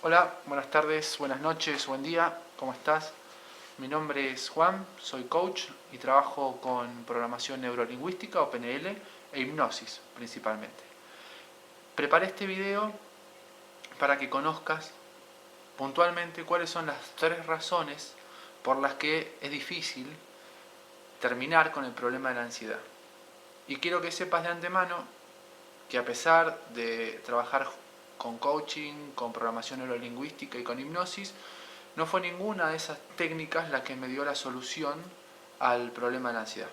Hola, buenas tardes, buenas noches, buen día, ¿cómo estás? Mi nombre es Juan, soy coach y trabajo con programación neurolingüística o PNL e hipnosis principalmente. Preparé este video para que conozcas puntualmente cuáles son las 3 razones por las que es difícil terminar con el problema de la ansiedad. Y quiero que sepas de antemano que a pesar de trabajar con coaching, con programación neurolingüística y con hipnosis, no fue ninguna de esas técnicas la que me dio la solución al problema de la ansiedad.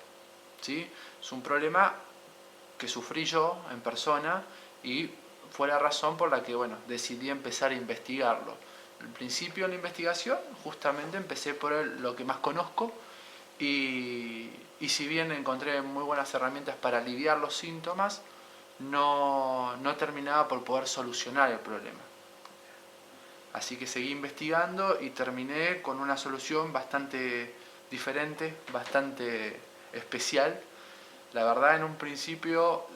¿Sí? Es un problema que sufrí yo en persona y fue la razón por la que decidí empezar a investigarlo. Al principio de la investigación justamente empecé por lo que más conozco y si bien encontré muy buenas herramientas para aliviar los síntomas, no terminaba por poder solucionar el problema. Así que seguí investigando y terminé con una solución bastante diferente, bastante especial. La verdad, en un principio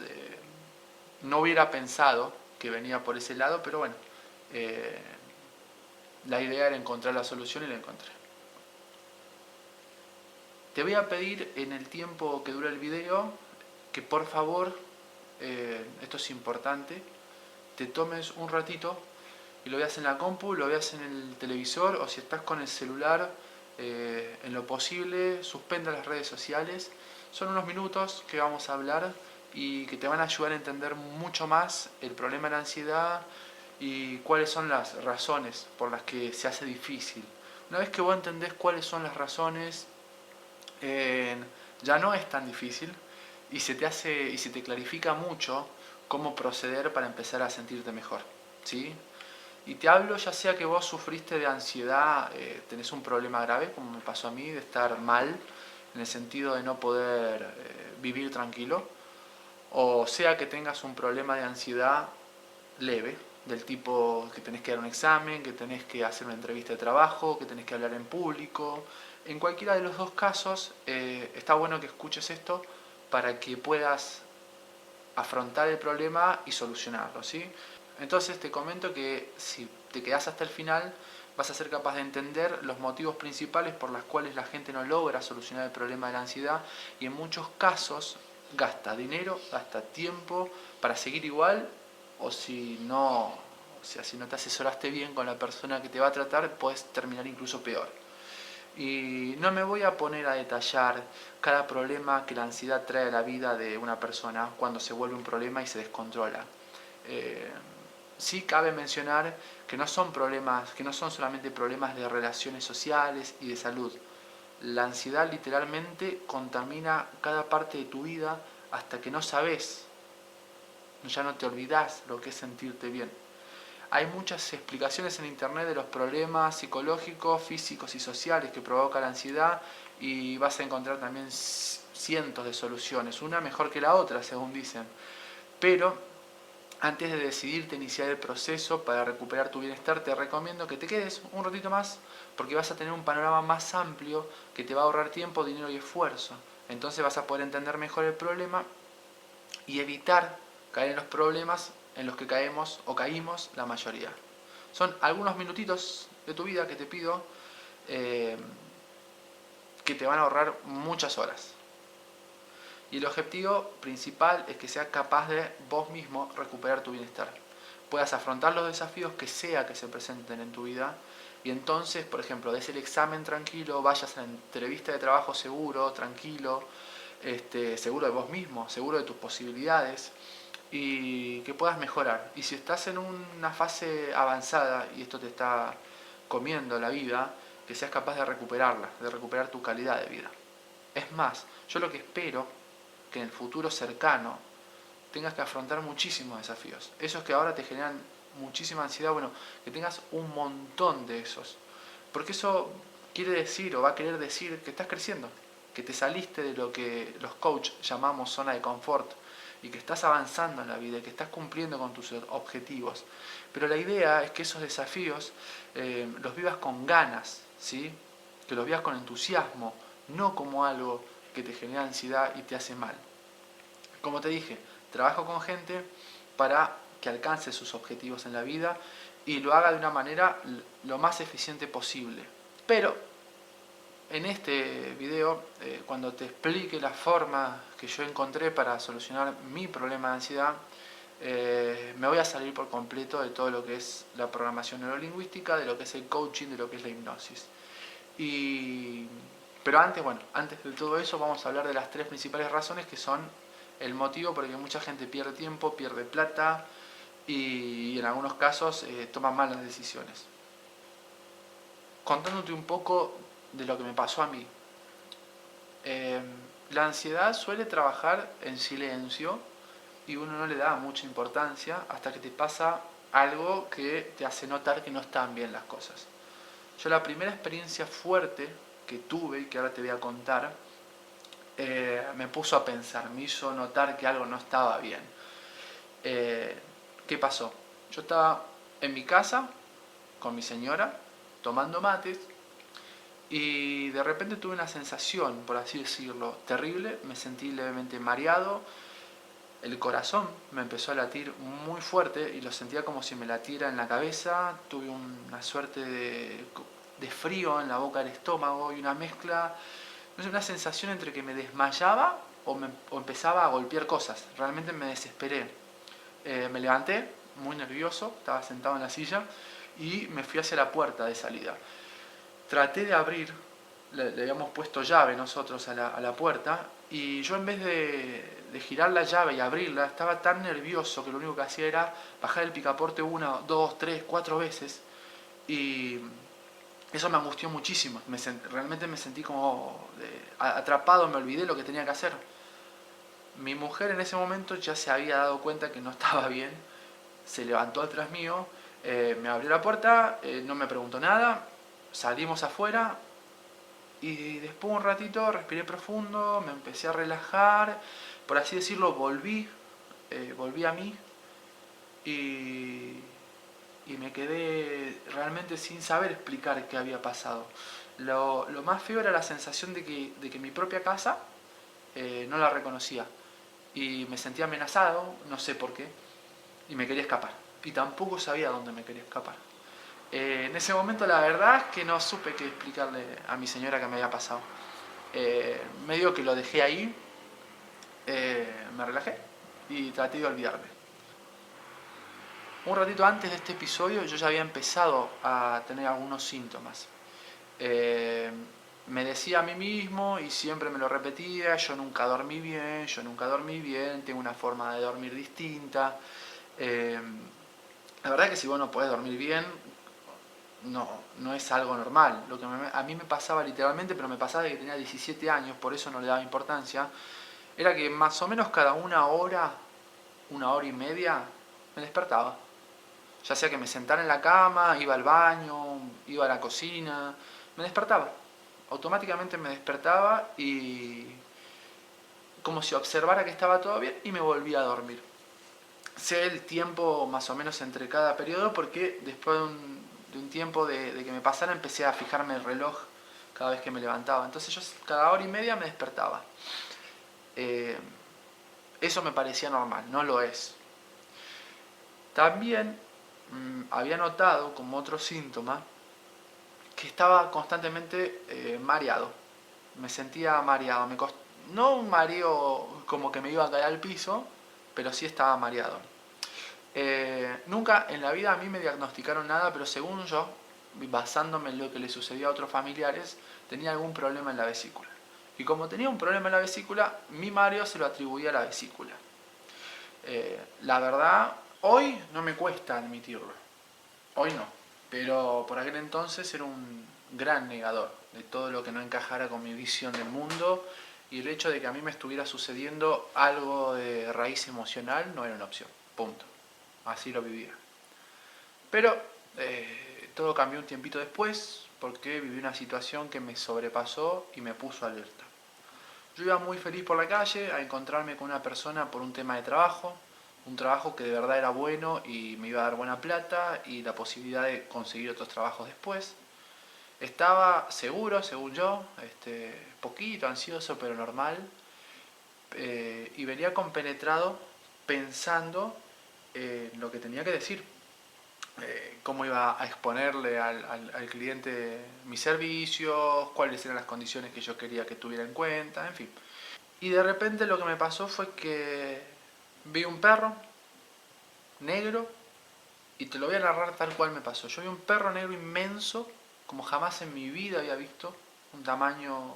no hubiera pensado que venía por ese lado, pero bueno, eh, la idea era encontrar la solución y la encontré. Te voy a pedir en el tiempo que dura el video que por favor, esto es importante, te tomes un ratito y lo veas en la compu, lo veas en el televisor o si estás con el celular, en lo posible suspenda las redes sociales. Son unos minutos que vamos a hablar y que te van a ayudar a entender mucho más el problema de la ansiedad y cuáles son las razones por las que se hace difícil. Una vez que vos entendés cuáles son las razones, eh, ya no es tan difícil y se te clarifica mucho cómo proceder para empezar a sentirte mejor, ¿sí? Y te hablo ya sea que vos sufriste de ansiedad, tenés un problema grave, como me pasó a mí, de estar mal, en el sentido de no poder vivir tranquilo, o sea que tengas un problema de ansiedad leve, del tipo que tenés que dar un examen, que tenés que hacer una entrevista de trabajo, que tenés que hablar en público. En cualquiera de los dos casos, está bueno que escuches esto para que puedas afrontar el problema y solucionarlo, ¿sí? Entonces te comento que si te quedas hasta el final, vas a ser capaz de entender los motivos principales por los cuales la gente no logra solucionar el problema de la ansiedad y en muchos casos gasta dinero, gasta tiempo para seguir igual o si no, si no te asesoraste bien con la persona que te va a tratar, puedes terminar incluso peor. Y no me voy a poner a detallar cada problema que la ansiedad trae a la vida de una persona cuando se vuelve un problema y se descontrola. Eh, sí cabe mencionar que no son problemas, que no son solamente problemas de relaciones sociales y de salud. La ansiedad literalmente contamina cada parte de tu vida hasta que no sabes, ya no te olvidas lo que es sentirte bien. Hay muchas explicaciones en internet de los problemas psicológicos, físicos y sociales que provoca la ansiedad y vas a encontrar también cientos de soluciones, una mejor que la otra según dicen. Pero antes de decidirte a iniciar el proceso para recuperar tu bienestar, te recomiendo que te quedes un ratito más porque vas a tener un panorama más amplio que te va a ahorrar tiempo, dinero y esfuerzo. Entonces vas a poder entender mejor el problema y evitar caer en los problemas en los que caemos o caímos la mayoría. Son algunos minutitos de tu vida que te pido, eh, que te van a ahorrar muchas horas. Y el objetivo principal es que seas capaz de vos mismo recuperar tu bienestar. Puedas afrontar los desafíos que sea que se presenten en tu vida y entonces, por ejemplo, des el examen tranquilo, vayas a la entrevista de trabajo seguro, tranquilo, seguro de vos mismo, seguro de tus posibilidades y que puedas mejorar. Y si estás en una fase avanzada y esto te está comiendo la vida, que seas capaz de recuperarla, de recuperar tu calidad de vida. Es más, yo lo que espero que en el futuro cercano tengas que afrontar muchísimos desafíos. Esos que ahora te generan muchísima ansiedad, bueno, que tengas un montón de esos. Porque eso quiere decir o va a querer decir que estás creciendo, que te saliste de lo que los coaches llamamos zona de confort y que estás avanzando en la vida y que estás cumpliendo con tus objetivos. Pero la idea es que esos desafíos los vivas con ganas, ¿sí? Que los vivas con entusiasmo, no como algo que te genera ansiedad y te hace mal. Como te dije, trabajo con gente para que alcance sus objetivos en la vida y lo haga de una manera lo más eficiente posible. Pero en este video, cuando te explique la forma que yo encontré para solucionar mi problema de ansiedad, me voy a salir por completo de todo lo que es la programación neurolingüística, de lo que es el coaching, de lo que es la hipnosis. Pero antes de todo eso vamos a hablar de las tres principales razones que son el motivo por el que mucha gente pierde tiempo, pierde plata y en algunos casos toma malas decisiones. Contándote un poco de lo que me pasó a mí. La ansiedad suele trabajar en silencio y uno no le da mucha importancia hasta que te pasa algo que te hace notar que no están bien las cosas. Yo la primera experiencia fuerte que tuve y que ahora te voy a contar, me puso a pensar, me hizo notar que algo no estaba bien. ¿Qué pasó? Yo estaba en mi casa con mi señora tomando mates y de repente tuve una sensación, por así decirlo, terrible. Me sentí levemente mareado, el corazón me empezó a latir muy fuerte y lo sentía como si me latiera en la cabeza. Tuve una suerte de frío en la boca del estómago y una mezcla, no sé, una sensación entre que me desmayaba o empezaba a golpear cosas. Realmente me desesperé. Me levanté muy nervioso, estaba sentado en la silla y me fui hacia la puerta de salida. Traté de abrir, le habíamos puesto llave nosotros a la puerta y yo en vez de girar la llave y abrirla, estaba tan nervioso que lo único que hacía era bajar el picaporte 1, 2, 3, 4 veces y eso me angustió muchísimo. Realmente me sentí como atrapado, me olvidé lo que tenía que hacer. Mi mujer en ese momento ya se había dado cuenta que no estaba bien, se levantó atrás mío, me abrió la puerta, no me preguntó nada, salimos afuera y después de un ratito respiré profundo, me empecé a relajar, por así decirlo, volví a mí y me quedé realmente sin saber explicar qué había pasado. Lo más feo era la sensación de que mi propia casa no la reconocía y me sentía amenazado, no sé por qué, y me quería escapar. Y tampoco sabía dónde me quería escapar. En ese momento la verdad es que no supe qué explicarle a mi señora que me había pasado. Medio que lo dejé ahí, me relajé y traté de olvidarme. Un ratito antes de este episodio yo ya había empezado a tener algunos síntomas. Me decía a mí mismo y siempre me lo repetía, yo nunca dormí bien, tengo una forma de dormir distinta. La verdad es que si vos no podés dormir bien, no es algo normal. Lo que a mí me pasaba literalmente, pero me pasaba de que tenía 17 años, por eso no le daba importancia, era que más o menos cada una hora y media, me despertaba. Ya sea que me sentara en la cama, iba al baño, iba a la cocina, me despertaba. Automáticamente me despertaba y como si observara que estaba todo bien y me volvía a dormir. Sé el tiempo más o menos entre cada periodo porque después de un tiempo de que me pasara empecé a fijarme el reloj cada vez que me levantaba. Entonces yo cada hora y media me despertaba. Eso me parecía normal, no lo es. También había notado como otro síntoma que estaba constantemente mareado. Me sentía mareado. No un mareo como que me iba a caer al piso, pero sí estaba mareado. Nunca en la vida a mí me diagnosticaron nada, pero según yo, basándome en lo que le sucedió a otros familiares, tenía algún problema en la vesícula. Y como tenía un problema en la vesícula, mi mareo se lo atribuía a la vesícula. La verdad, hoy no me cuesta admitirlo. Hoy no. Pero por aquel entonces era un gran negador de todo lo que no encajara con mi visión del mundo y el hecho de que a mí me estuviera sucediendo algo de raíz emocional no era una opción. Punto. Así lo vivía. Pero todo cambió un tiempito después porque viví una situación que me sobrepasó y me puso alerta. Yo iba muy feliz por la calle a encontrarme con una persona por un tema de trabajo, un trabajo que de verdad era bueno y me iba a dar buena plata y la posibilidad de conseguir otros trabajos después. Estaba seguro, según yo, poquito ansioso pero normal, y venía compenetrado pensando lo que tenía que decir, cómo iba a exponerle al cliente mis servicios, cuáles eran las condiciones que yo quería que tuviera en cuenta, en fin. Y de repente lo que me pasó fue que vi un perro negro, y te lo voy a narrar tal cual me pasó. Yo vi un perro negro inmenso, como jamás en mi vida había visto, un tamaño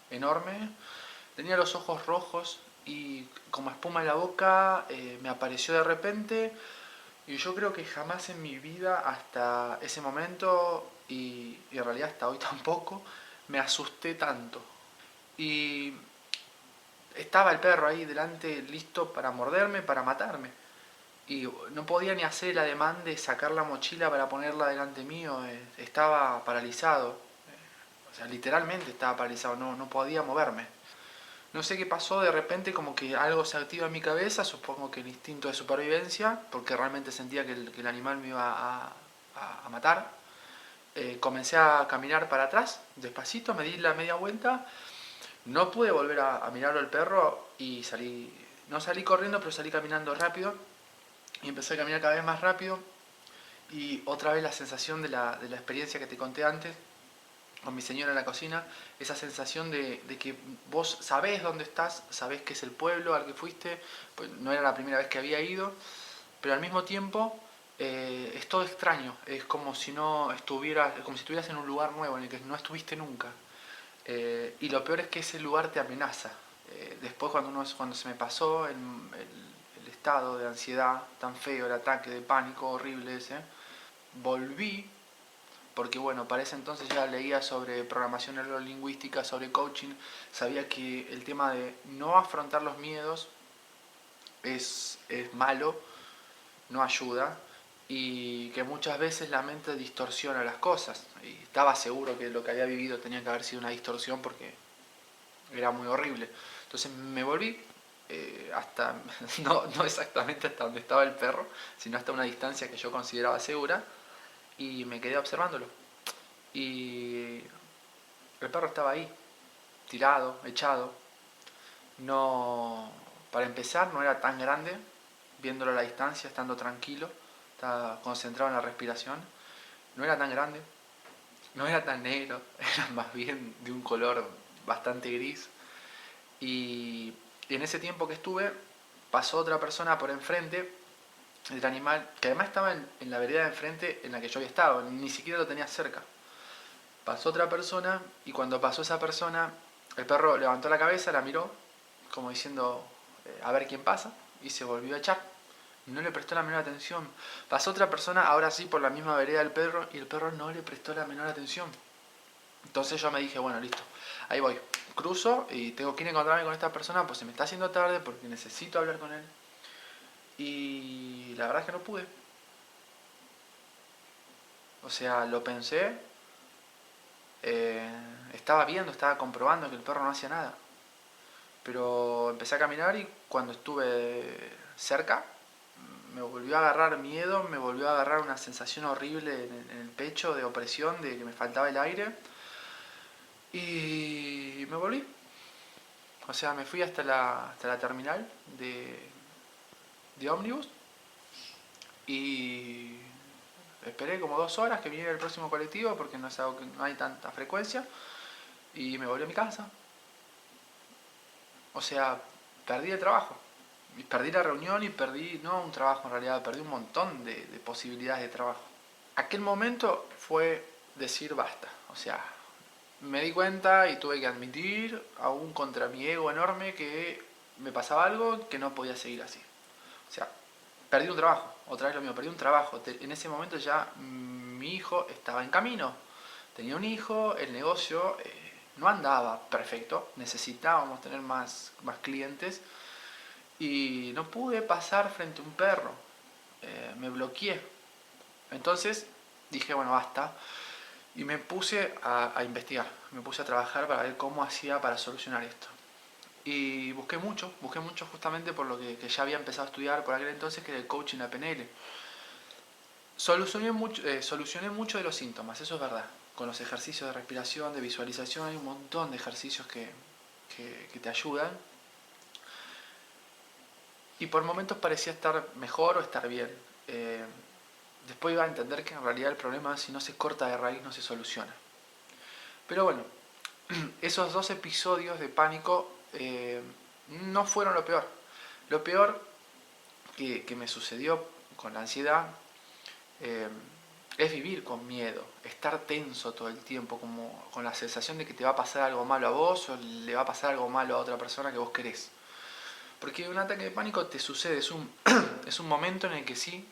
enorme. Tenía los ojos rojos y como espuma en la boca, me apareció de repente. Y yo creo que jamás en mi vida, hasta ese momento, y en realidad hasta hoy tampoco, me asusté tanto. Y estaba el perro ahí delante, listo para morderme, para matarme. Y no podía ni hacer el ademán de sacar la mochila para ponerla delante mío. Estaba paralizado. O sea, literalmente estaba paralizado, no podía moverme. No sé qué pasó, de repente como que algo se activa en mi cabeza, supongo que el instinto de supervivencia, porque realmente sentía que el animal me iba a matar. Comencé a caminar para atrás, despacito, me di la media vuelta, no pude volver a mirarlo al perro y salí, no salí corriendo, pero salí caminando rápido y empecé a caminar cada vez más rápido y otra vez la sensación de la experiencia que te conté antes con mi señora en la cocina, esa sensación de que vos sabés dónde estás, sabés que es el pueblo al que fuiste, pues no era la primera vez que había ido, pero al mismo tiempo es todo extraño, es como si no estuvieras, como si estuvieras en un lugar nuevo en el que no estuviste nunca. Y lo peor es que ese lugar te amenaza. Después cuando se me pasó el estado de ansiedad tan feo, el ataque de pánico horrible ese, volví porque bueno, para ese entonces ya leía sobre programación neurolingüística, sobre coaching, sabía que el tema de no afrontar los miedos es malo, no ayuda, y que muchas veces la mente distorsiona las cosas. Y estaba seguro que lo que había vivido tenía que haber sido una distorsión porque era muy horrible. Entonces me volví hasta, no exactamente hasta donde estaba el perro, sino hasta una distancia que yo consideraba segura, y me quedé observándolo. Y el perro estaba ahí, tirado, echado. No, para empezar, no era tan grande, viéndolo a la distancia, estando tranquilo, estaba concentrado en la respiración. No era tan grande, no era tan negro, era más bien de un color bastante gris. Y en ese tiempo que estuve, pasó otra persona por enfrente del animal, que además estaba en la vereda de enfrente en la que yo había estado, ni siquiera lo tenía cerca. Pasó otra persona y cuando pasó esa persona, el perro levantó la cabeza, la miró, como diciendo, a ver quién pasa, y se volvió a echar. Y no le prestó la menor atención. Pasó otra persona, ahora sí, por la misma vereda del perro, y el perro no le prestó la menor atención. Entonces yo me dije, bueno, listo, ahí voy. Cruzo y tengo que ir a encontrarme con esta persona, pues se me está haciendo tarde porque necesito hablar con él. Y la verdad es que no pude. O sea, lo pensé, eh, estaba viendo, estaba comprobando que el perro no hacía nada. Pero empecé a caminar y cuando estuve cerca me volvió a agarrar miedo, me volvió a agarrar una sensación horrible en el pecho de opresión, de que me faltaba el aire. Y me volví. O sea, me fui hasta la terminal de ómnibus y esperé como 2 horas que viniera el próximo colectivo porque no es algo que no hay tanta frecuencia y me volví a mi casa. O sea, perdí el trabajo. Perdí la reunión y perdí, no un trabajo en realidad, perdí un montón de posibilidades de trabajo. Aquel momento fue decir basta. O sea, me di cuenta y tuve que admitir, aún contra mi ego enorme, que me pasaba algo que no podía seguir así. O sea, perdí un trabajo, otra vez lo mismo, perdí un trabajo. En ese momento ya mi hijo estaba en camino. Tenía un hijo, el negocio no andaba perfecto, necesitábamos tener más clientes y no pude pasar frente a un perro, me bloqueé. Entonces dije, bueno, basta, y me puse a investigar, me puse a trabajar para ver cómo hacía para solucionar esto. Y busqué mucho justamente por lo que ya había empezado a estudiar por aquel entonces, que era el coaching, la PNL. Solucioné mucho de los síntomas, eso es verdad. Con los ejercicios de respiración, de visualización, hay un montón de ejercicios que te ayudan. y por momentos parecía estar mejor o estar bien. Eh, Después iba a entender que en realidad el problema, si no se corta de raíz, no se soluciona. Pero bueno, esos 2 episodios de pánico no fueron lo peor. Lo peor que me sucedió con la ansiedad eh, es vivir con miedo, estar tenso todo el tiempo, como con la sensación de que te va a pasar algo malo a vos o le va a pasar algo malo a otra persona que vos querés. Porque un ataque de pánico te sucede, es un momento en el que sí,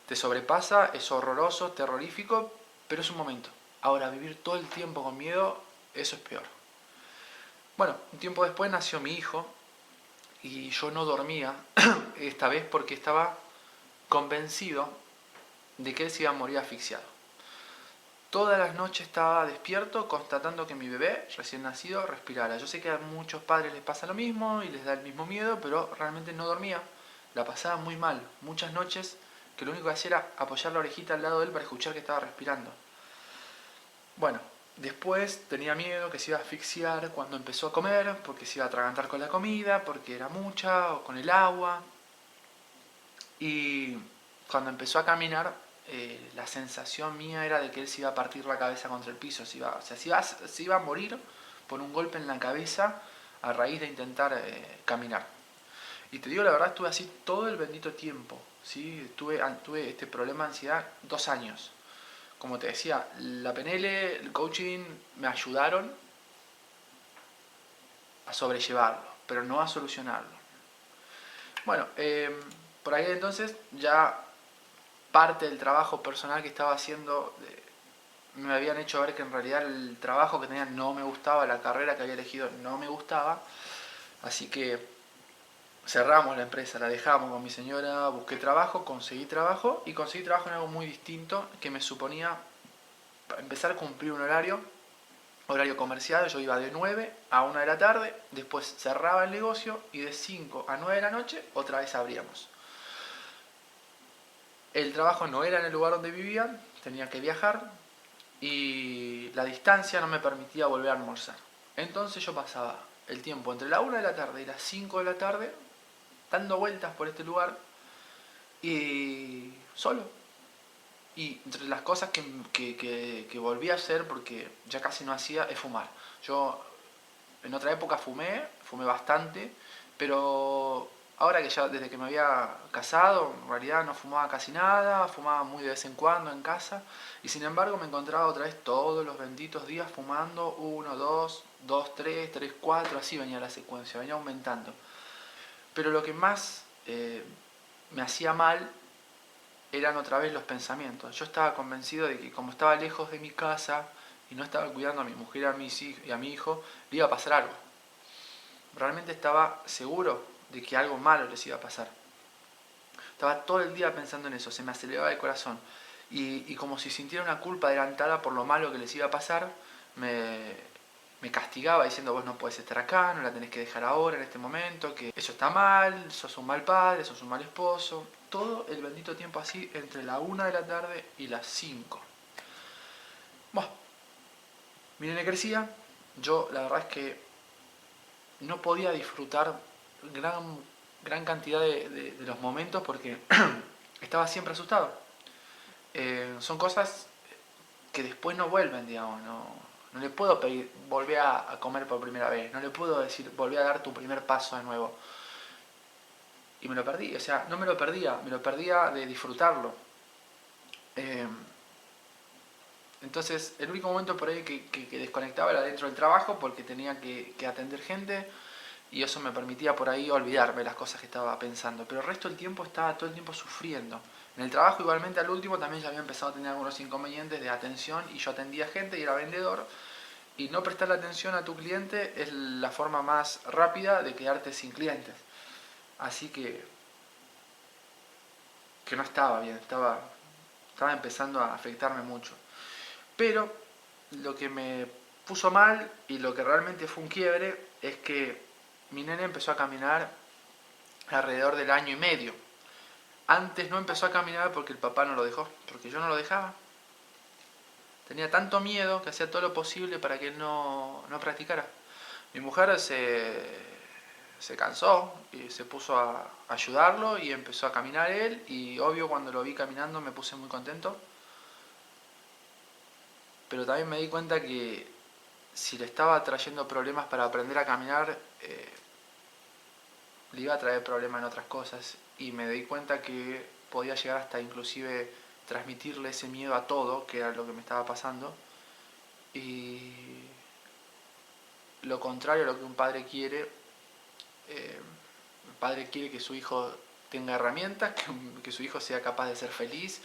te sobrepasa, es horroroso, terrorífico, pero es un momento. Ahora, vivir todo el tiempo con miedo, eso es peor. Bueno, un tiempo después nació mi hijo y yo no dormía, esta vez porque estaba convencido de que él se iba a morir asfixiado. Todas las noches estaba despierto constatando que mi bebé recién nacido respirara. Yo sé que a muchos padres les pasa lo mismo y les da el mismo miedo, pero realmente no dormía. La pasaba muy mal. Muchas noches que lo único que hacía era apoyar la orejita al lado de él para escuchar que estaba respirando. Bueno, después tenía miedo que se iba a asfixiar cuando empezó a comer, porque se iba a atragantar con la comida, porque era mucha, o con el agua. Y cuando empezó a caminar, la sensación mía era de que él se iba a partir la cabeza contra el piso, se iba a morir por un golpe en la cabeza a raíz de intentar caminar. Y te digo la verdad, estuve así todo el bendito tiempo, ¿sí? Tuve este problema de ansiedad 2 años. Como te decía, la PNL, el coaching me ayudaron a sobrellevarlo, pero no a solucionarlo. Bueno, por ahí entonces ya parte del trabajo personal que estaba haciendo me habían hecho ver que en realidad el trabajo que tenía no me gustaba, la carrera que había elegido no me gustaba, así que cerramos la empresa, la dejamos con mi señora, busqué trabajo, conseguí trabajo y conseguí trabajo en algo muy distinto que me suponía empezar a cumplir un horario comercial. Yo iba de 9 a 1 de la tarde, después cerraba el negocio y de 5 a 9 de la noche otra vez abríamos. El trabajo no era en el lugar donde vivía, tenía que viajar y la distancia no me permitía volver a almorzar. Entonces yo pasaba el tiempo entre la 1 de la tarde y las 5 de la tarde dando vueltas por este lugar y solo. Y entre las cosas que volví a hacer, porque ya casi no hacía, es fumar. Yo en otra época fumé bastante, pero ahora que ya desde que me había casado, en realidad no fumaba casi nada, fumaba muy de vez en cuando en casa, y sin embargo me encontraba otra vez todos los benditos días fumando, 1, 2, 2, 3, 3, 4, así venía la secuencia, venía aumentando. Pero lo que más me hacía mal eran otra vez los pensamientos. Yo estaba convencido de que como estaba lejos de mi casa y no estaba cuidando a mi mujer y a mi hijo, le iba a pasar algo. Realmente estaba seguro de que algo malo les iba a pasar. Estaba todo el día pensando en eso, se me aceleraba el corazón. Y como si sintiera una culpa adelantada por lo malo que les iba a pasar, me castigaba diciendo: vos no podés estar acá, no la tenés que dejar ahora, en este momento, que eso está mal, sos un mal padre, sos un mal esposo. Todo el bendito tiempo así, entre la 1 de la tarde y las 5. Bueno, mi nene crecía, yo la verdad es que no podía disfrutar gran cantidad de los momentos porque estaba siempre asustado. Son cosas que después no vuelven, digamos, no le puedo pedir volver a comer por primera vez, no le puedo decir volver a dar tu primer paso de nuevo. Y me lo perdí, o sea, no me lo perdía, me lo perdía de disfrutarlo. Eh, entonces, el único momento por ahí que desconectaba era dentro del trabajo porque tenía que atender gente y eso me permitía por ahí olvidarme las cosas que estaba pensando. Pero el resto del tiempo estaba todo el tiempo sufriendo. En el trabajo igualmente al último también ya había empezado a tener algunos inconvenientes de atención y yo atendía gente y era vendedor. Y no prestarle atención a tu cliente es la forma más rápida de quedarte sin clientes. Así que no estaba bien, estaba empezando a afectarme mucho. Pero lo que me puso mal y lo que realmente fue un quiebre es que mi nene empezó a caminar alrededor del año y medio. Antes no empezó a caminar porque el papá no lo dejó, porque yo no lo dejaba. Tenía tanto miedo que hacía todo lo posible para que él no practicara. Mi mujer se se cansó y se puso a ayudarlo y empezó a caminar él, y obvio cuando lo vi caminando me puse muy contento, pero también me di cuenta que si le estaba trayendo problemas para aprender a caminar, le iba a traer problemas en otras cosas, y me di cuenta que podía llegar hasta inclusive transmitirle ese miedo a todo, que era lo que me estaba pasando, y lo contrario a lo que un padre quiere. El padre quiere que su hijo tenga herramientas, que su hijo sea capaz de ser feliz,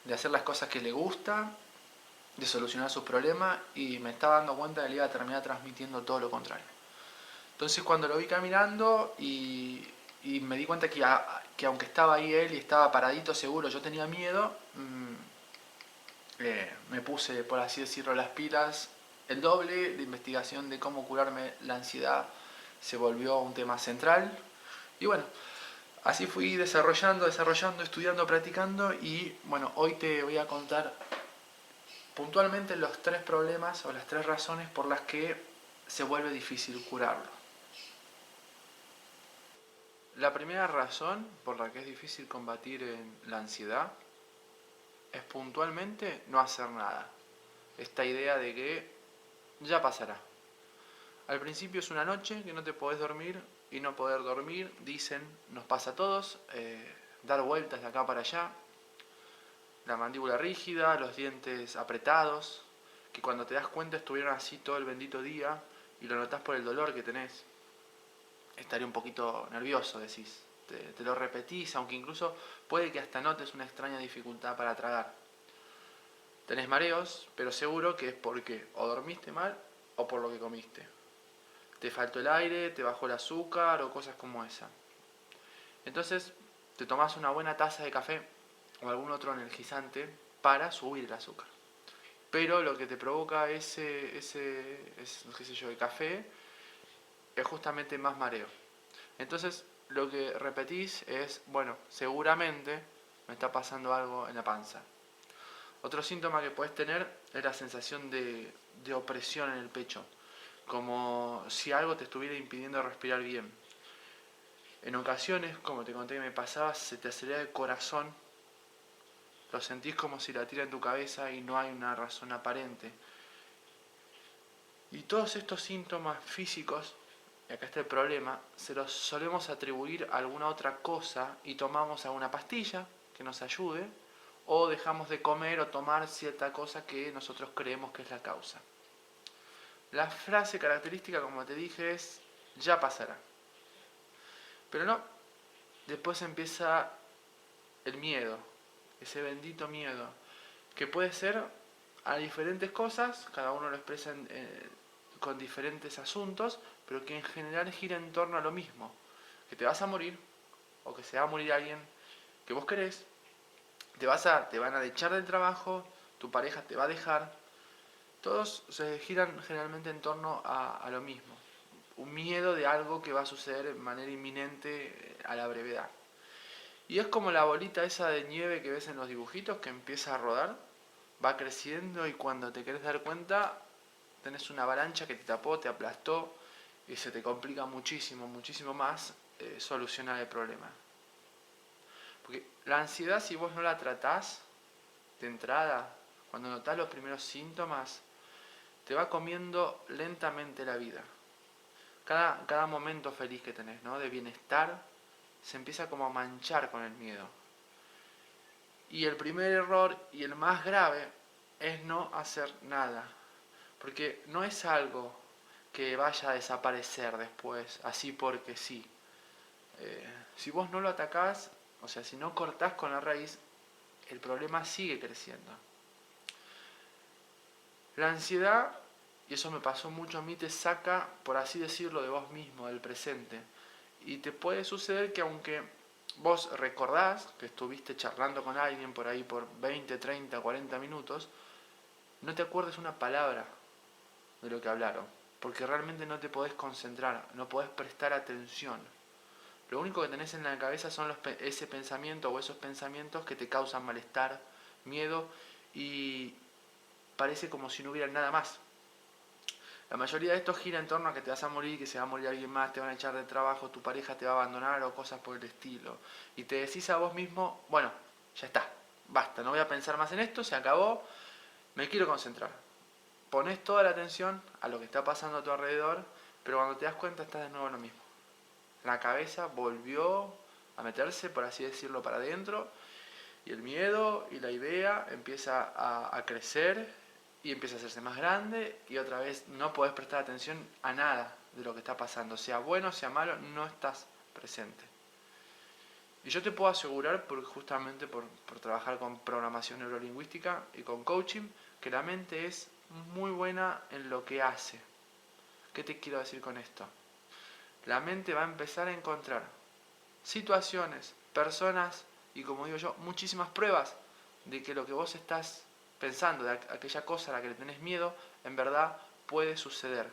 de hacer las cosas que le gusta, de solucionar sus problemas, y me estaba dando cuenta que le iba a terminar transmitiendo todo lo contrario. Entonces cuando lo vi caminando y me di cuenta que aunque estaba ahí él y estaba paradito seguro, yo tenía miedo, me puse, por así decirlo, las pilas, el doble de investigación de cómo curarme la ansiedad se volvió un tema central. Y bueno, así fui desarrollando, estudiando, practicando, y bueno, hoy te voy a contar puntualmente los 3 problemas o las 3 razones por las que se vuelve difícil curarlo. La primera razón por la que es difícil combatir la ansiedad es puntualmente no hacer nada. Esta idea de que ya pasará. Al principio es una noche que no te podés dormir, y no poder dormir, dicen, nos pasa a todos, dar vueltas de acá para allá, la mandíbula rígida, los dientes apretados, que cuando te das cuenta estuvieron así todo el bendito día y lo notás por el dolor que tenés. Estaré un poquito nervioso, decís. Te lo repetís, aunque incluso puede que hasta notes una extraña dificultad para tragar. Tenés mareos, pero seguro que es porque o dormiste mal o por lo que comiste. Te faltó el aire, te bajó el azúcar o cosas como esa. Entonces te tomás una buena taza de café o algún otro energizante para subir el azúcar. Pero lo que te provoca qué sé yo, el café, es justamente más mareo. Entonces lo que repetís es, bueno, seguramente me está pasando algo en la panza. Otro síntoma que puedes tener es la sensación de opresión en el pecho, como si algo te estuviera impidiendo respirar bien. En ocasiones, como te conté que me pasaba, se te acelera el corazón, lo sentís como si latiera en tu cabeza y no hay una razón aparente. Y todos estos síntomas físicos, y acá está el problema, se los solemos atribuir a alguna otra cosa y tomamos alguna pastilla que nos ayude, o dejamos de comer o tomar cierta cosa que nosotros creemos que es la causa. La frase característica, como te dije, es ya pasará. Pero no, después empieza el miedo, ese bendito miedo, que puede ser a diferentes cosas, cada uno lo expresa con diferentes asuntos, pero que en general gira en torno a lo mismo, que te vas a morir, o que se va a morir alguien que vos querés, te van a echar del trabajo, tu pareja te va a dejar. Todos se giran generalmente en torno a lo mismo, un miedo de algo que va a suceder de manera inminente a la brevedad. Y es como la bolita esa de nieve que ves en los dibujitos, que empieza a rodar, va creciendo, y cuando te querés dar cuenta tenés una avalancha que te tapó, te aplastó, y se te complica muchísimo, muchísimo más solucionar el problema. Porque la ansiedad, si vos no la tratás de entrada, cuando notás los primeros síntomas, te va comiendo lentamente la vida. Cada momento feliz que tenés, ¿no?, de bienestar, se empieza como a manchar con el miedo. Y el primer error, y el más grave, es no hacer nada. Porque no es algo que vaya a desaparecer después, así porque sí. Si vos no lo atacás, o sea, si no cortás con la raíz, el problema sigue creciendo. La ansiedad, y eso me pasó mucho a mí, te saca, por así decirlo, de vos mismo, del presente. Y te puede suceder que aunque vos recordás que estuviste charlando con alguien por ahí por 20, 30, 40 minutos, no te acuerdes una palabra de lo que hablaron, porque realmente no te podés concentrar, no podés prestar atención. Lo único que tenés en la cabeza son ese pensamiento o esos pensamientos que te causan malestar, miedo, y parece como si no hubiera nada más. La mayoría de esto gira en torno a que te vas a morir, que se va a morir alguien más, te van a echar de trabajo, tu pareja te va a abandonar o cosas por el estilo. Y te decís a vos mismo, bueno, ya está, basta, no voy a pensar más en esto, se acabó, me quiero concentrar. Pones toda la atención a lo que está pasando a tu alrededor, pero cuando te das cuenta estás de nuevo en lo mismo. La cabeza volvió a meterse, por así decirlo, para adentro, y el miedo y la idea empieza a crecer y empieza a hacerse más grande, y otra vez no podés prestar atención a nada de lo que está pasando, sea bueno, sea malo, no estás presente. Y yo te puedo asegurar, justamente por trabajar con programación neurolingüística y con coaching, que la mente es muy buena en lo que hace. ¿Qué te quiero decir con esto? La mente va a empezar a encontrar situaciones, personas y, como digo yo, muchísimas pruebas de que lo que vos estás pensando, de aquella cosa a la que le tenés miedo, en verdad puede suceder.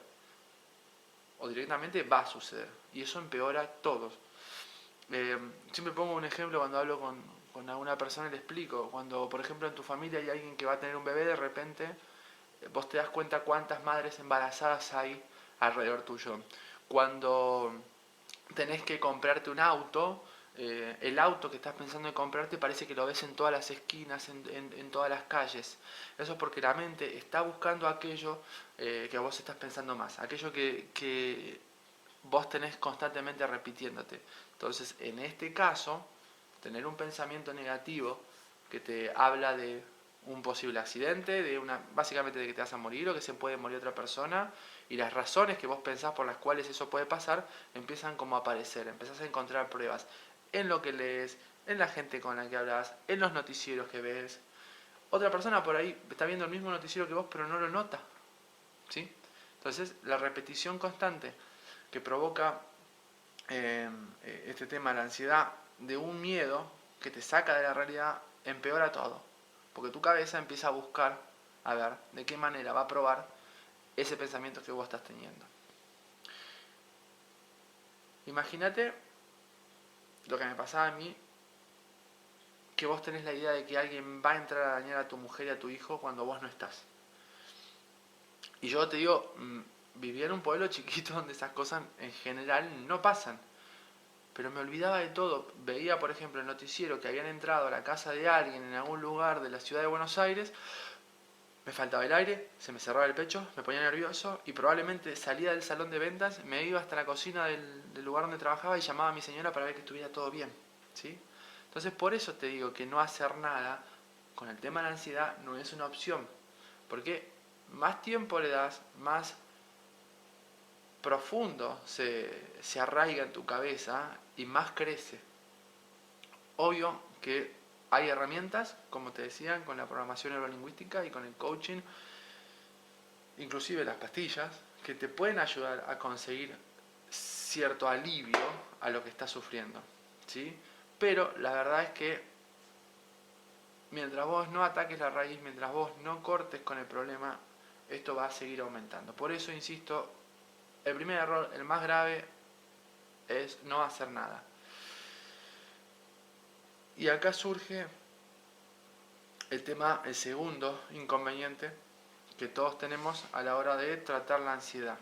O directamente va a suceder. Y eso empeora todo. Siempre pongo un ejemplo cuando hablo con alguna persona y le explico. Cuando, por ejemplo, en tu familia hay alguien que va a tener un bebé, de repente vos te das cuenta cuántas madres embarazadas hay alrededor tuyo. Cuando tenés que comprarte un auto, el auto que estás pensando en comprarte parece que lo ves en todas las esquinas, en todas las calles. Eso es porque la mente está buscando aquello que vos estás pensando más, aquello que vos tenés constantemente repitiéndote. Entonces, en este caso, tener un pensamiento negativo que te habla de un posible accidente, básicamente de que te vas a morir o que se puede morir otra persona, y las razones que vos pensás por las cuales eso puede pasar empiezan como a aparecer, empezás a encontrar pruebas en lo que lees, en la gente con la que hablas, en los noticieros que ves. Otra persona por ahí está viendo el mismo noticiero que vos, pero no lo nota, ¿sí? Entonces, la repetición constante que provoca este tema, la ansiedad, de un miedo que te saca de la realidad, empeora todo. Porque tu cabeza empieza a buscar, a ver, de qué manera va a probar ese pensamiento que vos estás teniendo. Imagínate lo que me pasaba a mí, que vos tenés la idea de que alguien va a entrar a dañar a tu mujer y a tu hijo cuando vos no estás. Y yo te digo, vivía en un pueblo chiquito donde esas cosas en general no pasan. Pero me olvidaba de todo. Veía, por ejemplo, el noticiero que habían entrado a la casa de alguien en algún lugar de la ciudad de Buenos Aires, me faltaba el aire, se me cerraba el pecho, me ponía nervioso y probablemente salía del salón de ventas, me iba hasta la cocina del lugar donde trabajaba y llamaba a mi señora para ver que estuviera todo bien, ¿sí? Entonces, por eso te digo que no hacer nada con el tema de la ansiedad no es una opción, porque más tiempo le das, más profundo se arraiga en tu cabeza y más crece. Obvio que hay herramientas, como te decía, con la programación neurolingüística y con el coaching, inclusive las pastillas, que te pueden ayudar a conseguir cierto alivio a lo que estás sufriendo, ¿sí? Pero la verdad es que mientras vos no ataques la raíz, mientras vos no cortes con el problema, esto va a seguir aumentando. Por eso insisto, el primer error, el más grave, es no hacer nada. Y acá surge el tema, el segundo inconveniente que todos tenemos a la hora de tratar la ansiedad.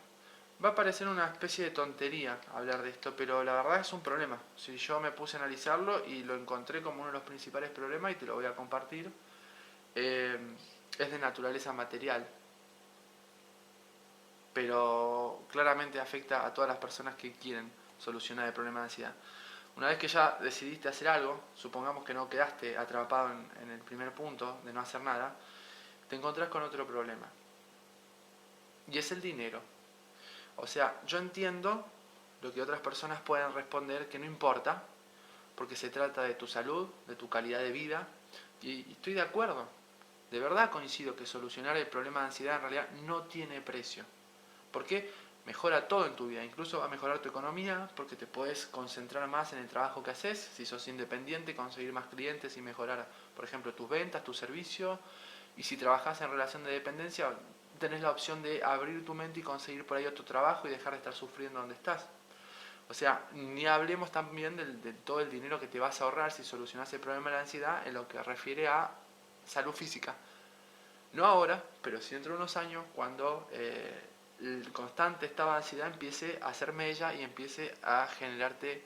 Va a parecer una especie de tontería hablar de esto, pero la verdad es un problema. Si yo me puse a analizarlo y lo encontré como uno de los principales problemas, y te lo voy a compartir, es de naturaleza material, pero claramente afecta a todas las personas que quieren solucionar el problema de ansiedad. Una vez que ya decidiste hacer algo, supongamos que no quedaste atrapado en el primer punto de no hacer nada, te encontrás con otro problema. Y es el dinero. O sea, yo entiendo lo que otras personas pueden responder, que no importa, porque se trata de tu salud, de tu calidad de vida, y estoy de acuerdo. De verdad coincido que solucionar el problema de ansiedad en realidad no tiene precio. Porque mejora todo en tu vida, incluso va a mejorar tu economía, porque te puedes concentrar más en el trabajo que haces, si sos independiente, conseguir más clientes y mejorar, por ejemplo, tus ventas, tu servicio. Y si trabajas en relación de dependencia, tenés la opción de abrir tu mente y conseguir por ahí otro trabajo y dejar de estar sufriendo donde estás. O sea, ni hablemos también de todo el dinero que te vas a ahorrar si solucionas el problema de la ansiedad en lo que refiere a salud física. No ahora, pero sí dentro de unos años, cuando el constante estado de ansiedad empiece a hacer mella y empiece a generarte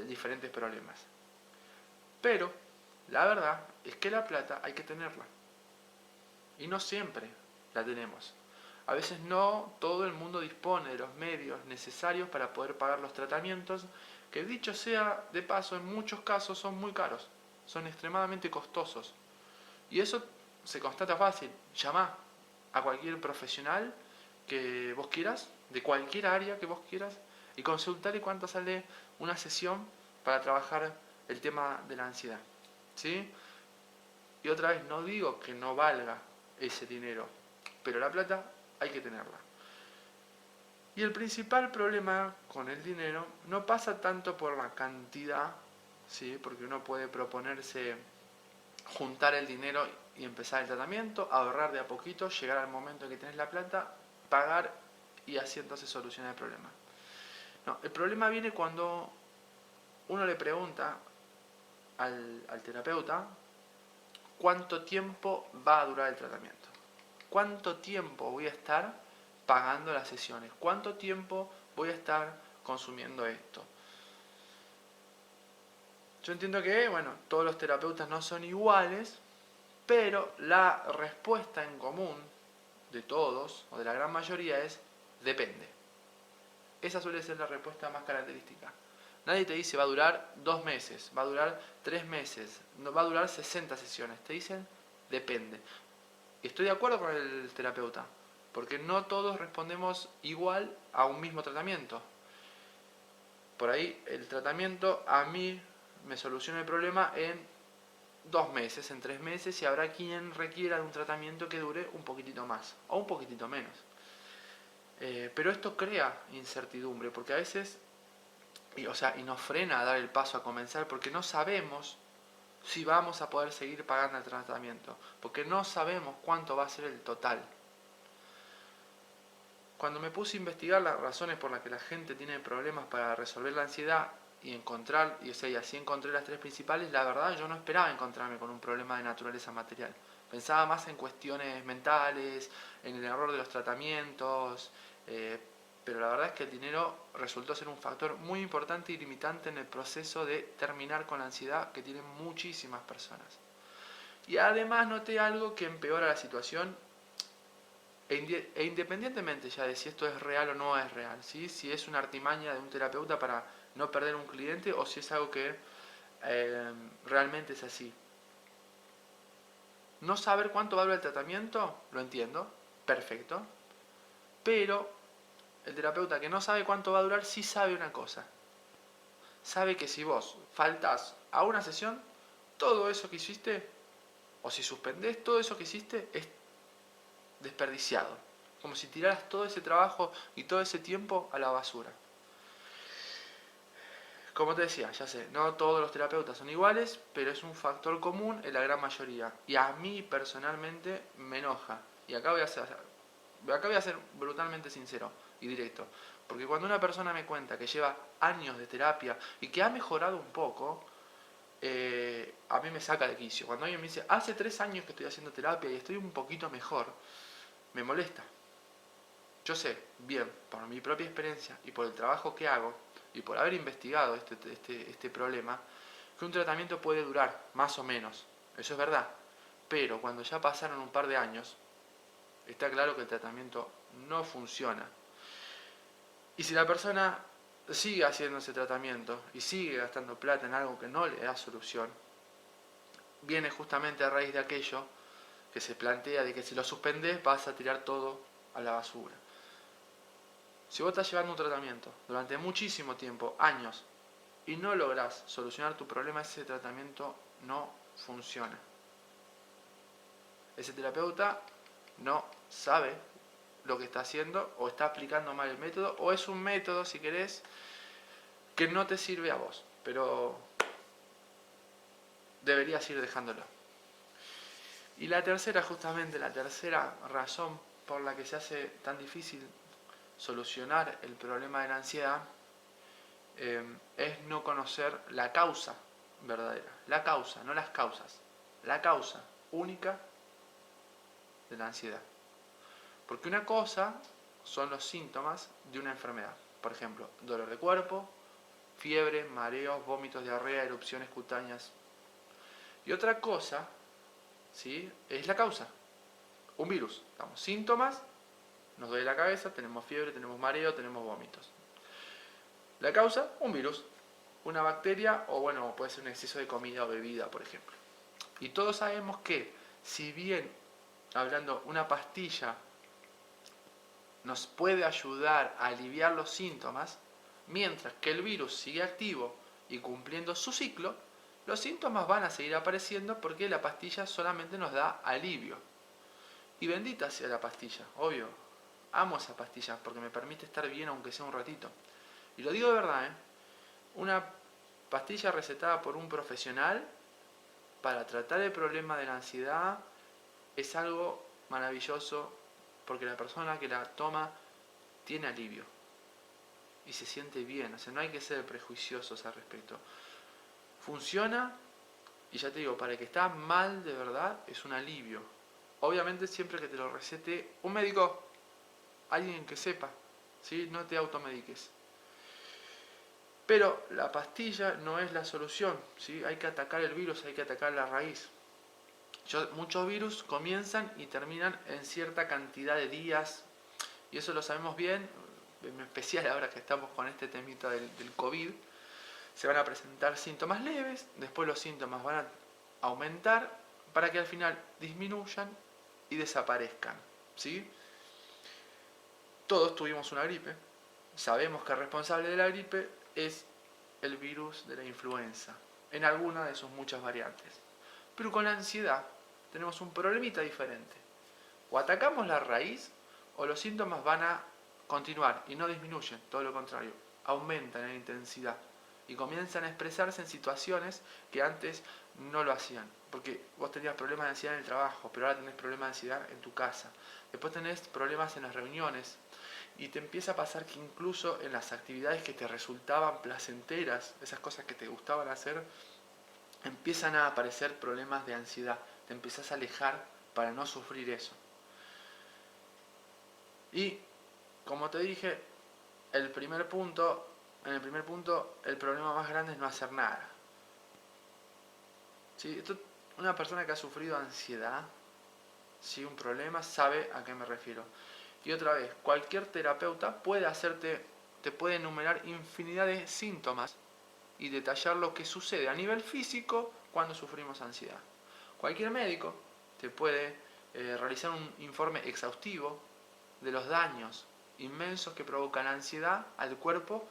diferentes problemas. Pero la verdad es que la plata hay que tenerla. Y no siempre la tenemos. A veces no todo el mundo dispone de los medios necesarios para poder pagar los tratamientos, que dicho sea de paso, en muchos casos son muy caros, son extremadamente costosos. Y eso se constata fácil. Llama a cualquier profesional que vos quieras, de cualquier área que vos quieras, y consultarle cuánto sale una sesión para trabajar el tema de la ansiedad. ¿Sí? Y otra vez, no digo que no valga ese dinero, pero la plata hay que tenerla. Y el principal problema con el dinero no pasa tanto por la cantidad, ¿sí? Porque uno puede proponerse juntar el dinero y empezar el tratamiento, ahorrar de a poquito, llegar al momento en que tenés la plata, pagar y así entonces solucionar el problema. No, el problema viene cuando uno le pregunta al terapeuta cuánto tiempo va a durar el tratamiento. ¿Cuánto tiempo voy a estar pagando las sesiones? ¿Cuánto tiempo voy a estar consumiendo esto? Yo entiendo que, bueno, todos los terapeutas no son iguales, pero la respuesta en común de todos, o de la gran mayoría, es depende. Esa suele ser la respuesta más característica. Nadie te dice va a durar 2 meses, va a durar 3 meses, no va a durar 60 sesiones. Te dicen depende. Y estoy de acuerdo con el terapeuta, porque no todos respondemos igual a un mismo tratamiento. Por ahí el tratamiento a mí me soluciona el problema en 2 meses, en 3 meses, y habrá quien requiera de un tratamiento que dure un poquitito más o un poquitito menos. Pero esto crea incertidumbre, porque a veces, y nos frena a dar el paso a comenzar, porque no sabemos si vamos a poder seguir pagando el tratamiento, porque no sabemos cuánto va a ser el total. Cuando me puse a investigar las razones por las que la gente tiene problemas para resolver la ansiedad y así encontré las 3 principales, la verdad yo no esperaba encontrarme con un problema de naturaleza material. Pensaba más en cuestiones mentales, en el error de los tratamientos, pero la verdad es que el dinero resultó ser un factor muy importante y limitante en el proceso de terminar con la ansiedad que tienen muchísimas personas. Y además noté algo que empeora la situación, e independientemente ya de si esto es real o no es real, ¿sí? Si es una artimaña de un terapeuta para no perder un cliente o si es algo que realmente es así. No saber cuánto va a durar el tratamiento, lo entiendo, perfecto, pero el terapeuta que no sabe cuánto va a durar sí sabe una cosa. Sabe que si vos faltás a una sesión, todo eso que hiciste, o si suspendés, todo eso que hiciste es desperdiciado. Como si tiraras todo ese trabajo y todo ese tiempo a la basura. Como te decía, ya sé, no todos los terapeutas son iguales, pero es un factor común en la gran mayoría. Y a mí personalmente me enoja. Y acá voy a ser brutalmente sincero y directo. Porque cuando una persona me cuenta que lleva años de terapia y que ha mejorado un poco, a mí me saca de quicio. Cuando alguien me dice, hace 3 años que estoy haciendo terapia y estoy un poquito mejor, me molesta. Yo sé, bien, por mi propia experiencia y por el trabajo que hago, y por haber investigado este problema, que un tratamiento puede durar más o menos, eso es verdad, pero cuando ya pasaron un par de años, está claro que el tratamiento no funciona. Y si la persona sigue haciendo ese tratamiento y sigue gastando plata en algo que no le da solución, viene justamente a raíz de aquello que se plantea de que si lo suspendés vas a tirar todo a la basura. Si vos estás llevando un tratamiento durante muchísimo tiempo, años, y no lográs solucionar tu problema, ese tratamiento no funciona. Ese terapeuta no sabe lo que está haciendo, o está aplicando mal el método, o es un método, si querés, que no te sirve a vos, pero deberías ir dejándolo. Y la tercera razón por la que se hace tan difícil solucionar el problema de la ansiedad es no conocer la causa verdadera. La causa, no las causas. La causa única de la ansiedad. Porque una cosa son los síntomas de una enfermedad. Por ejemplo, dolor de cuerpo, fiebre, mareos, vómitos, diarrea, erupciones cutáneas. Y otra cosa, ¿sí?, es la causa. Un virus. Damos síntomas, nos duele la cabeza, tenemos fiebre, tenemos mareo, tenemos vómitos. La causa, un virus, una bacteria o bueno, puede ser un exceso de comida o bebida, por ejemplo. Y todos sabemos que si bien, hablando, una pastilla nos puede ayudar a aliviar los síntomas, mientras que el virus sigue activo y cumpliendo su ciclo, los síntomas van a seguir apareciendo porque la pastilla solamente nos da alivio. Y bendita sea la pastilla, obvio. Amo esa pastilla porque me permite estar bien aunque sea un ratito. Y lo digo de verdad, una pastilla recetada por un profesional para tratar el problema de la ansiedad es algo maravilloso porque la persona que la toma tiene alivio y se siente bien. O sea, no hay que ser prejuiciosos al respecto. Funciona y ya te digo, para el que está mal de verdad es un alivio. Obviamente siempre que te lo recete un médico, alguien que sepa, ¿sí? No te automediques. Pero la pastilla no es la solución, ¿sí? Hay que atacar el virus, hay que atacar la raíz. Muchos virus comienzan y terminan en cierta cantidad de días, y eso lo sabemos bien, en especial ahora que estamos con este temita del COVID. Se van a presentar síntomas leves, después los síntomas van a aumentar para que al final disminuyan y desaparezcan, ¿sí? Todos tuvimos una gripe, sabemos que el responsable de la gripe es el virus de la influenza, en alguna de sus muchas variantes. Pero con la ansiedad tenemos un problemita diferente. O atacamos la raíz o los síntomas van a continuar y no disminuyen, todo lo contrario, aumentan en intensidad y comienzan a expresarse en situaciones que antes no lo hacían. Porque vos tenías problemas de ansiedad en el trabajo, pero ahora tenés problemas de ansiedad en tu casa. Después tenés problemas en las reuniones y te empieza a pasar que incluso en las actividades que te resultaban placenteras, esas cosas que te gustaban hacer, empiezan a aparecer problemas de ansiedad. Te empiezas a alejar para no sufrir eso. Y, como te dije, en el primer punto, el problema más grande es no hacer nada. ¿Sí? Una persona que ha sufrido ansiedad, ¿sí?, un problema, sabe a qué me refiero. Y otra vez, cualquier terapeuta te puede enumerar infinidad de síntomas y detallar lo que sucede a nivel físico cuando sufrimos ansiedad. Cualquier médico te puede realizar un informe exhaustivo de los daños inmensos que provoca la ansiedad al cuerpo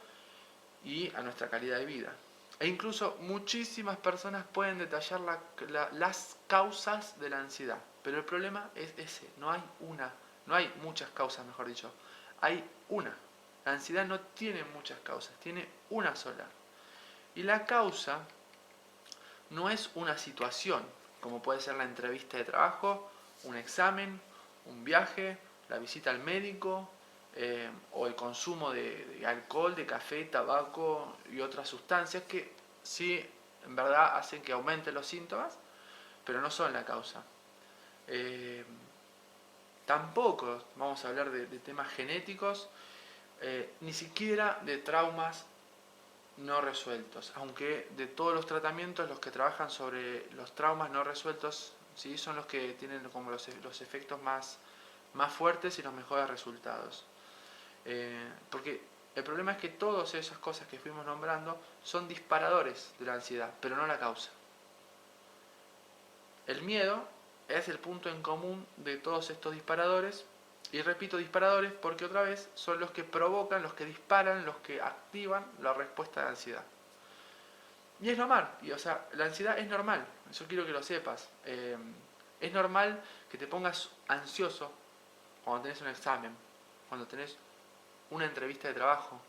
y a nuestra calidad de vida. E incluso muchísimas personas pueden detallar las causas de la ansiedad. Pero el problema es ese, no hay muchas causas, mejor dicho. Hay una. La ansiedad no tiene muchas causas, tiene una sola. Y la causa no es una situación, como puede ser la entrevista de trabajo, un examen, un viaje, la visita al médico, o el consumo de alcohol, de café, tabaco y otras sustancias que sí, en verdad, hacen que aumenten los síntomas, pero no son la causa. Tampoco vamos a hablar de temas genéticos, ni siquiera de traumas no resueltos, aunque de todos los tratamientos los que trabajan sobre los traumas no resueltos, ¿sí?, son los que tienen como los efectos más fuertes y los mejores resultados. Porque el problema es que todas esas cosas que fuimos nombrando son disparadores de la ansiedad, pero no la causa. El miedo es el punto en común de todos estos disparadores, y repito disparadores porque otra vez son los que provocan, los que disparan, los que activan la respuesta de ansiedad. Y es normal, la ansiedad es normal, eso quiero que lo sepas. Es normal que te pongas ansioso cuando tenés un examen, cuando tenés una entrevista de trabajo,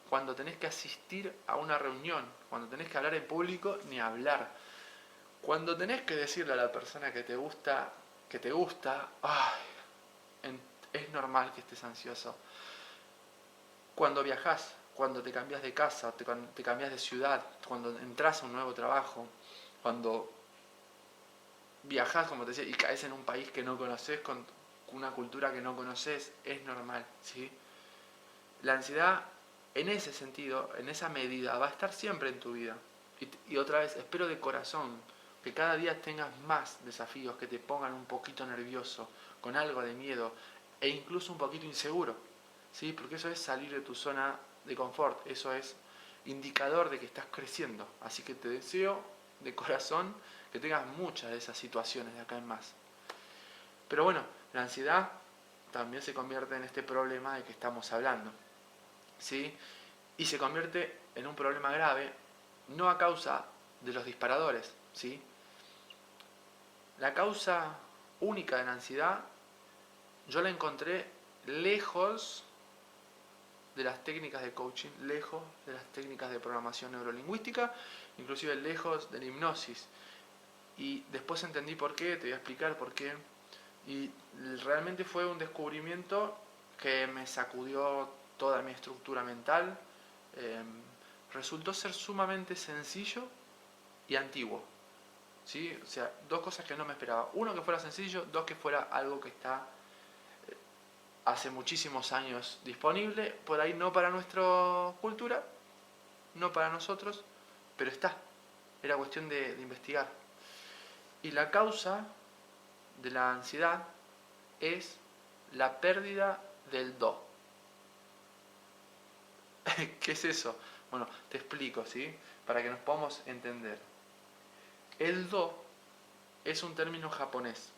cuando tenés que asistir a una reunión, cuando tenés que hablar en público, ni hablar. Cuando tenés que decirle a la persona que te gusta, es normal que estés ansioso. Cuando viajás, cuando te cambias de casa, te cambias de ciudad, cuando entras a un nuevo trabajo, cuando viajás, como te decía, y caes en un país que no conoces, una cultura que no conoces, es normal, ¿sí? La ansiedad, en ese sentido, en esa medida, va a estar siempre en tu vida. Y otra vez, espero de corazón que cada día tengas más desafíos que te pongan un poquito nervioso, con algo de miedo e incluso un poquito inseguro, ¿sí? Porque eso es salir de tu zona de confort, eso es indicador de que estás creciendo. Así que te deseo de corazón que tengas muchas de esas situaciones de acá en más. Pero bueno, la ansiedad también se convierte en este problema de que estamos hablando, ¿sí? Y se convierte en un problema grave, no a causa de los disparadores, ¿sí? La causa única de la ansiedad yo la encontré lejos de las técnicas de coaching, lejos de las técnicas de programación neurolingüística, inclusive lejos de la hipnosis. Y después entendí por qué, te voy a explicar por qué. Y realmente fue un descubrimiento que me sacudió toda mi estructura mental. Resultó ser sumamente sencillo y antiguo, ¿sí? O sea, dos cosas que no me esperaba. Uno, que fuera sencillo. Dos, que fuera algo que está hace muchísimos años disponible. Por ahí no para nuestra cultura, no para nosotros, pero está. Era cuestión de investigar. Y la causa de la ansiedad es la pérdida del do. ¿Qué es eso? Bueno, te explico, ¿sí? Para que nos podamos entender. El do es un término japonés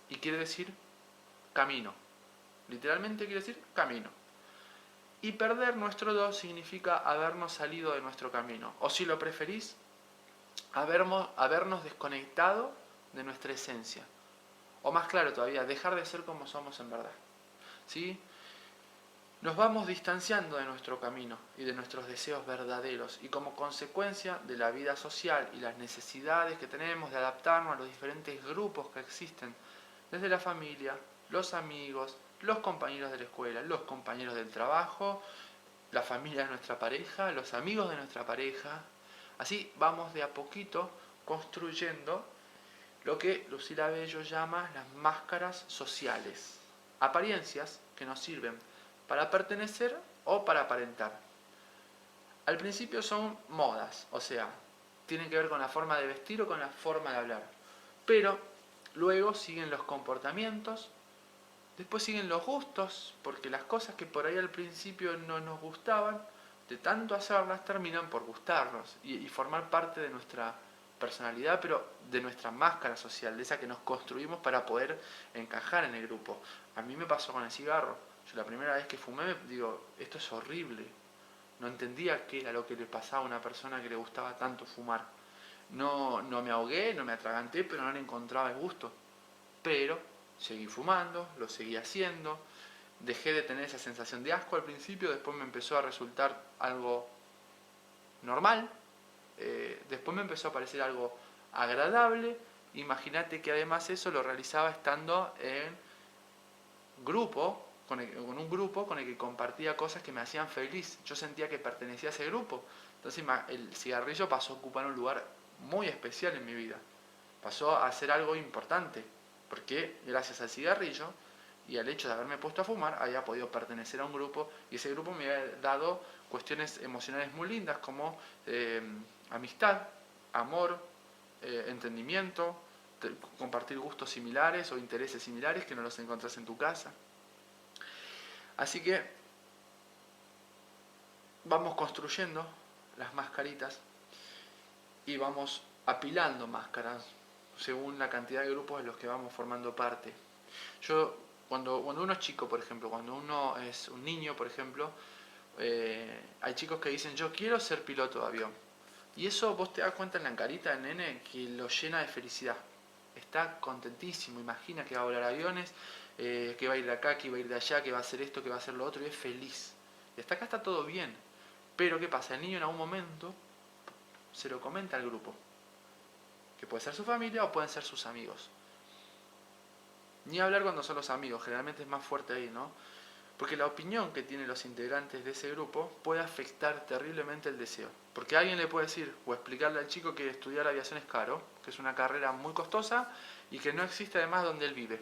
y quiere decir camino. Literalmente quiere decir camino. Y perder nuestro do significa habernos salido de nuestro camino. O si lo preferís, habernos desconectado de nuestra esencia. O más claro todavía, dejar de ser como somos en verdad, ¿sí? Nos vamos distanciando de nuestro camino y de nuestros deseos verdaderos, y como consecuencia de la vida social y las necesidades que tenemos de adaptarnos a los diferentes grupos que existen, desde la familia, los amigos, los compañeros de la escuela, los compañeros del trabajo, la familia de nuestra pareja, los amigos de nuestra pareja. Así vamos de a poquito construyendo lo que Lucila Bello llama las máscaras sociales, apariencias que nos sirven para pertenecer o para aparentar. Al principio son modas, o sea, tienen que ver con la forma de vestir o con la forma de hablar, pero luego siguen los comportamientos, después siguen los gustos, porque las cosas que por ahí al principio no nos gustaban, de tanto hacerlas terminan por gustarnos y formar parte de nuestra personalidad, pero de nuestra máscara social, de esa que nos construimos para poder encajar en el grupo. A mí me pasó con el cigarro. Yo la primera vez que fumé, digo, esto es horrible. No entendía qué era lo que le pasaba a una persona que le gustaba tanto fumar. No me ahogué, no me atraganté, pero no le encontraba el gusto. Pero seguí fumando, lo seguí haciendo, dejé de tener esa sensación de asco al principio, después me empezó a resultar algo normal, después me empezó a parecer algo agradable. Imagínate que además eso lo realizaba estando en grupo, con un grupo con el que compartía cosas que me hacían feliz. Yo sentía que pertenecía a ese grupo. Entonces el cigarrillo pasó a ocupar un lugar muy especial en mi vida. Pasó a ser algo importante, porque gracias al cigarrillo y al hecho de haberme puesto a fumar, había podido pertenecer a un grupo, y ese grupo me había dado cuestiones emocionales muy lindas como amistad, amor, entendimiento, compartir gustos similares o intereses similares que no los encontrás en tu casa. Así que vamos construyendo las mascaritas y vamos apilando máscaras según la cantidad de grupos en los que vamos formando parte. Cuando uno es chico, por ejemplo, cuando uno es un niño, por ejemplo, hay chicos que dicen, yo quiero ser piloto de avión. Y eso vos te das cuenta en la carita del nene que lo llena de felicidad. Está contentísimo, imagina que va a volar aviones, que va a ir de acá, que va a ir de allá, que va a hacer esto, que va a hacer lo otro, y es feliz. Y hasta acá está todo bien. Pero ¿qué pasa? El niño en algún momento se lo comenta al grupo, que puede ser su familia o pueden ser sus amigos. Ni hablar cuando son los amigos, generalmente es más fuerte ahí, ¿no? Porque la opinión que tienen los integrantes de ese grupo puede afectar terriblemente el deseo. Porque alguien le puede decir o explicarle al chico que estudiar aviación es caro, que es una carrera muy costosa y que no existe además donde él vive.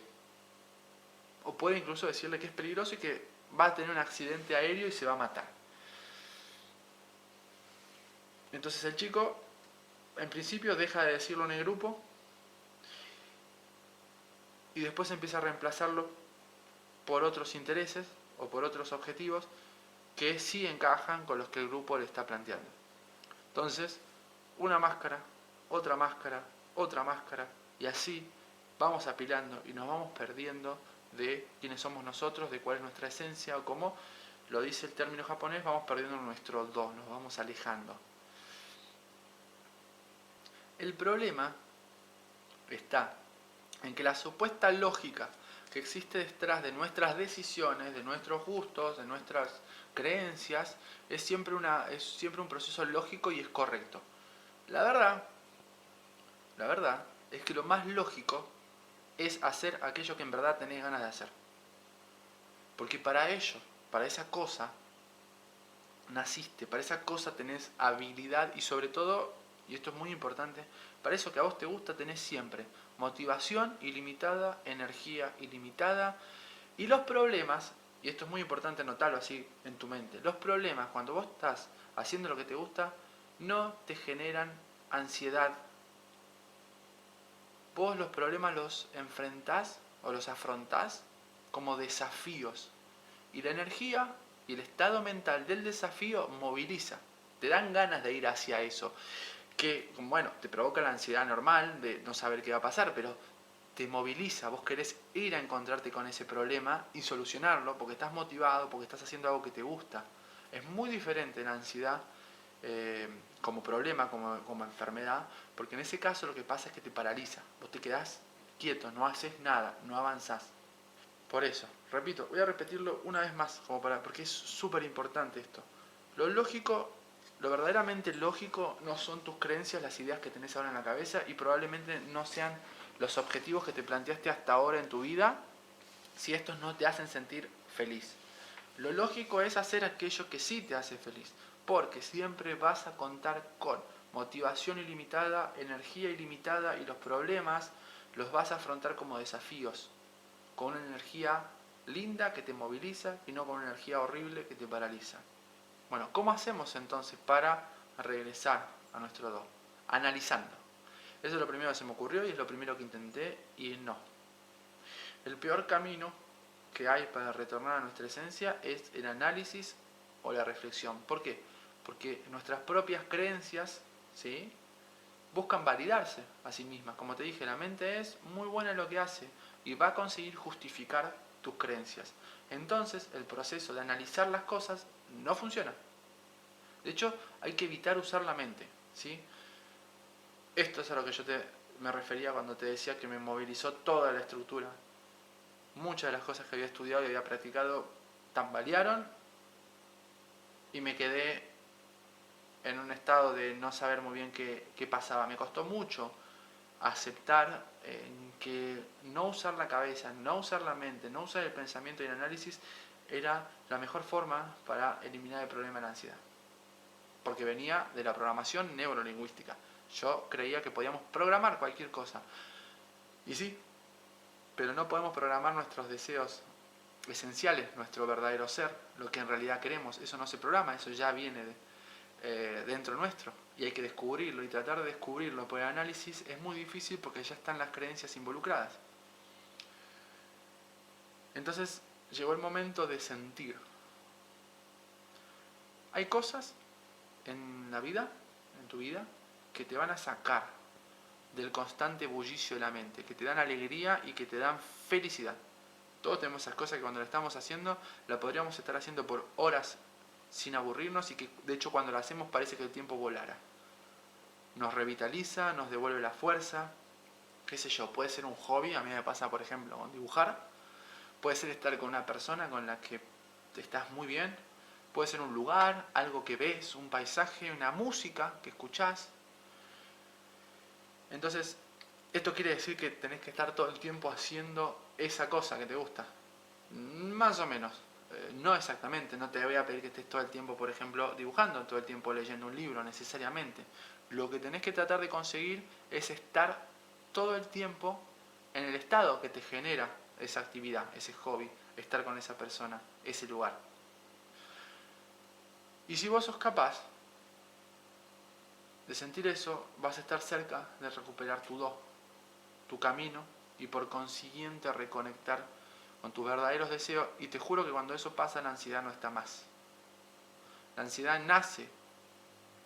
O puede incluso decirle que es peligroso y que va a tener un accidente aéreo y se va a matar. Entonces el chico, en principio, deja de decirlo en el grupo y después empieza a reemplazarlo por otros intereses o por otros objetivos que sí encajan con los que el grupo le está planteando. Entonces, una máscara, otra máscara, y así vamos apilando y nos vamos perdiendo de quiénes somos nosotros, de cuál es nuestra esencia, o como lo dice el término japonés, vamos perdiendo nuestro do, nos vamos alejando. El problema está en que la supuesta lógica que existe detrás de nuestras decisiones, de nuestros gustos, de nuestras creencias, es siempre un proceso lógico y es correcto. La verdad es que lo más lógico es hacer aquello que en verdad tenés ganas de hacer. Porque para ello, para esa cosa, naciste, para esa cosa tenés habilidad y sobre todo, y esto es muy importante, para eso que a vos te gusta tenés siempre motivación ilimitada, energía ilimitada y los problemas, y esto es muy importante anotarlo así en tu mente, los problemas cuando vos estás haciendo lo que te gusta no te generan ansiedad. Vos los problemas los enfrentás o los afrontás como desafíos. Y la energía y el estado mental del desafío moviliza. Te dan ganas de ir hacia eso. Que, bueno, te provoca la ansiedad normal de no saber qué va a pasar, pero te moviliza. Vos querés ir a encontrarte con ese problema y solucionarlo porque estás motivado, porque estás haciendo algo que te gusta. Es muy diferente la ansiedad como problema, como enfermedad, porque en ese caso lo que pasa es que te paraliza. Vos te quedás quieto, no haces nada, no avanzás. Por eso, repito, voy a repetirlo una vez más, porque es súper importante esto. Lo lógico, lo verdaderamente lógico no son tus creencias, las ideas que tenés ahora en la cabeza y probablemente no sean los objetivos que te planteaste hasta ahora en tu vida si estos no te hacen sentir feliz. Lo lógico es hacer aquello que sí te hace feliz, porque siempre vas a contar con motivación ilimitada, energía ilimitada y los problemas los vas a afrontar como desafíos, con una energía linda que te moviliza y no con una energía horrible que te paraliza. Bueno, ¿cómo hacemos entonces para regresar a nuestro do? Analizando. Eso es lo primero que se me ocurrió y es lo primero que intenté y no. El peor camino que hay para retornar a nuestra esencia es el análisis o la reflexión. ¿Por qué? Porque nuestras propias creencias, ¿sí?, buscan validarse a sí mismas. Como te dije, la mente es muy buena en lo que hace y va a conseguir justificar tus creencias. Entonces, el proceso de analizar las cosas no funciona. De hecho, hay que evitar usar la mente, ¿sí? Esto es a lo que yo me refería cuando te decía que me movilizó toda la estructura. Muchas de las cosas que había estudiado y había practicado tambalearon y me quedé en un estado de no saber muy bien qué pasaba. Me costó mucho aceptar que no usar la cabeza, no usar la mente, no usar el pensamiento y el análisis era la mejor forma para eliminar el problema de la ansiedad. Porque venía de la programación neurolingüística. Yo creía que podíamos programar cualquier cosa. Y sí, pero no podemos programar nuestros deseos esenciales, nuestro verdadero ser, lo que en realidad queremos. Eso no se programa, eso ya viene dentro nuestro y hay que descubrirlo y tratar de descubrirlo por el análisis es muy difícil porque ya están las creencias involucradas. Entonces llegó el momento de sentir. Hay cosas en la vida, en tu vida, que te van a sacar del constante bullicio de la mente, que te dan alegría y que te dan felicidad. Todos tenemos esas cosas que cuando la estamos haciendo, la podríamos estar haciendo por horas sin aburrirnos y que de hecho cuando la hacemos parece que el tiempo volara. Nos revitaliza, nos devuelve la fuerza, qué sé yo, puede ser un hobby, a mí me pasa por ejemplo con dibujar, puede ser estar con una persona con la que estás muy bien, puede ser un lugar, algo que ves, un paisaje, una música que escuchás. Entonces, esto quiere decir que tenés que estar todo el tiempo haciendo esa cosa que te gusta. Más o menos. No exactamente, no te voy a pedir que estés todo el tiempo, por ejemplo, dibujando, todo el tiempo leyendo un libro necesariamente. Lo que tenés que tratar de conseguir es estar todo el tiempo en el estado que te genera esa actividad, ese hobby, estar con esa persona, ese lugar. Y si vos sos capaz de sentir eso, vas a estar cerca de recuperar tu do, tu camino, y por consiguiente reconectar con tus verdaderos deseos. Y te juro que cuando eso pasa, la ansiedad no está más. La ansiedad nace,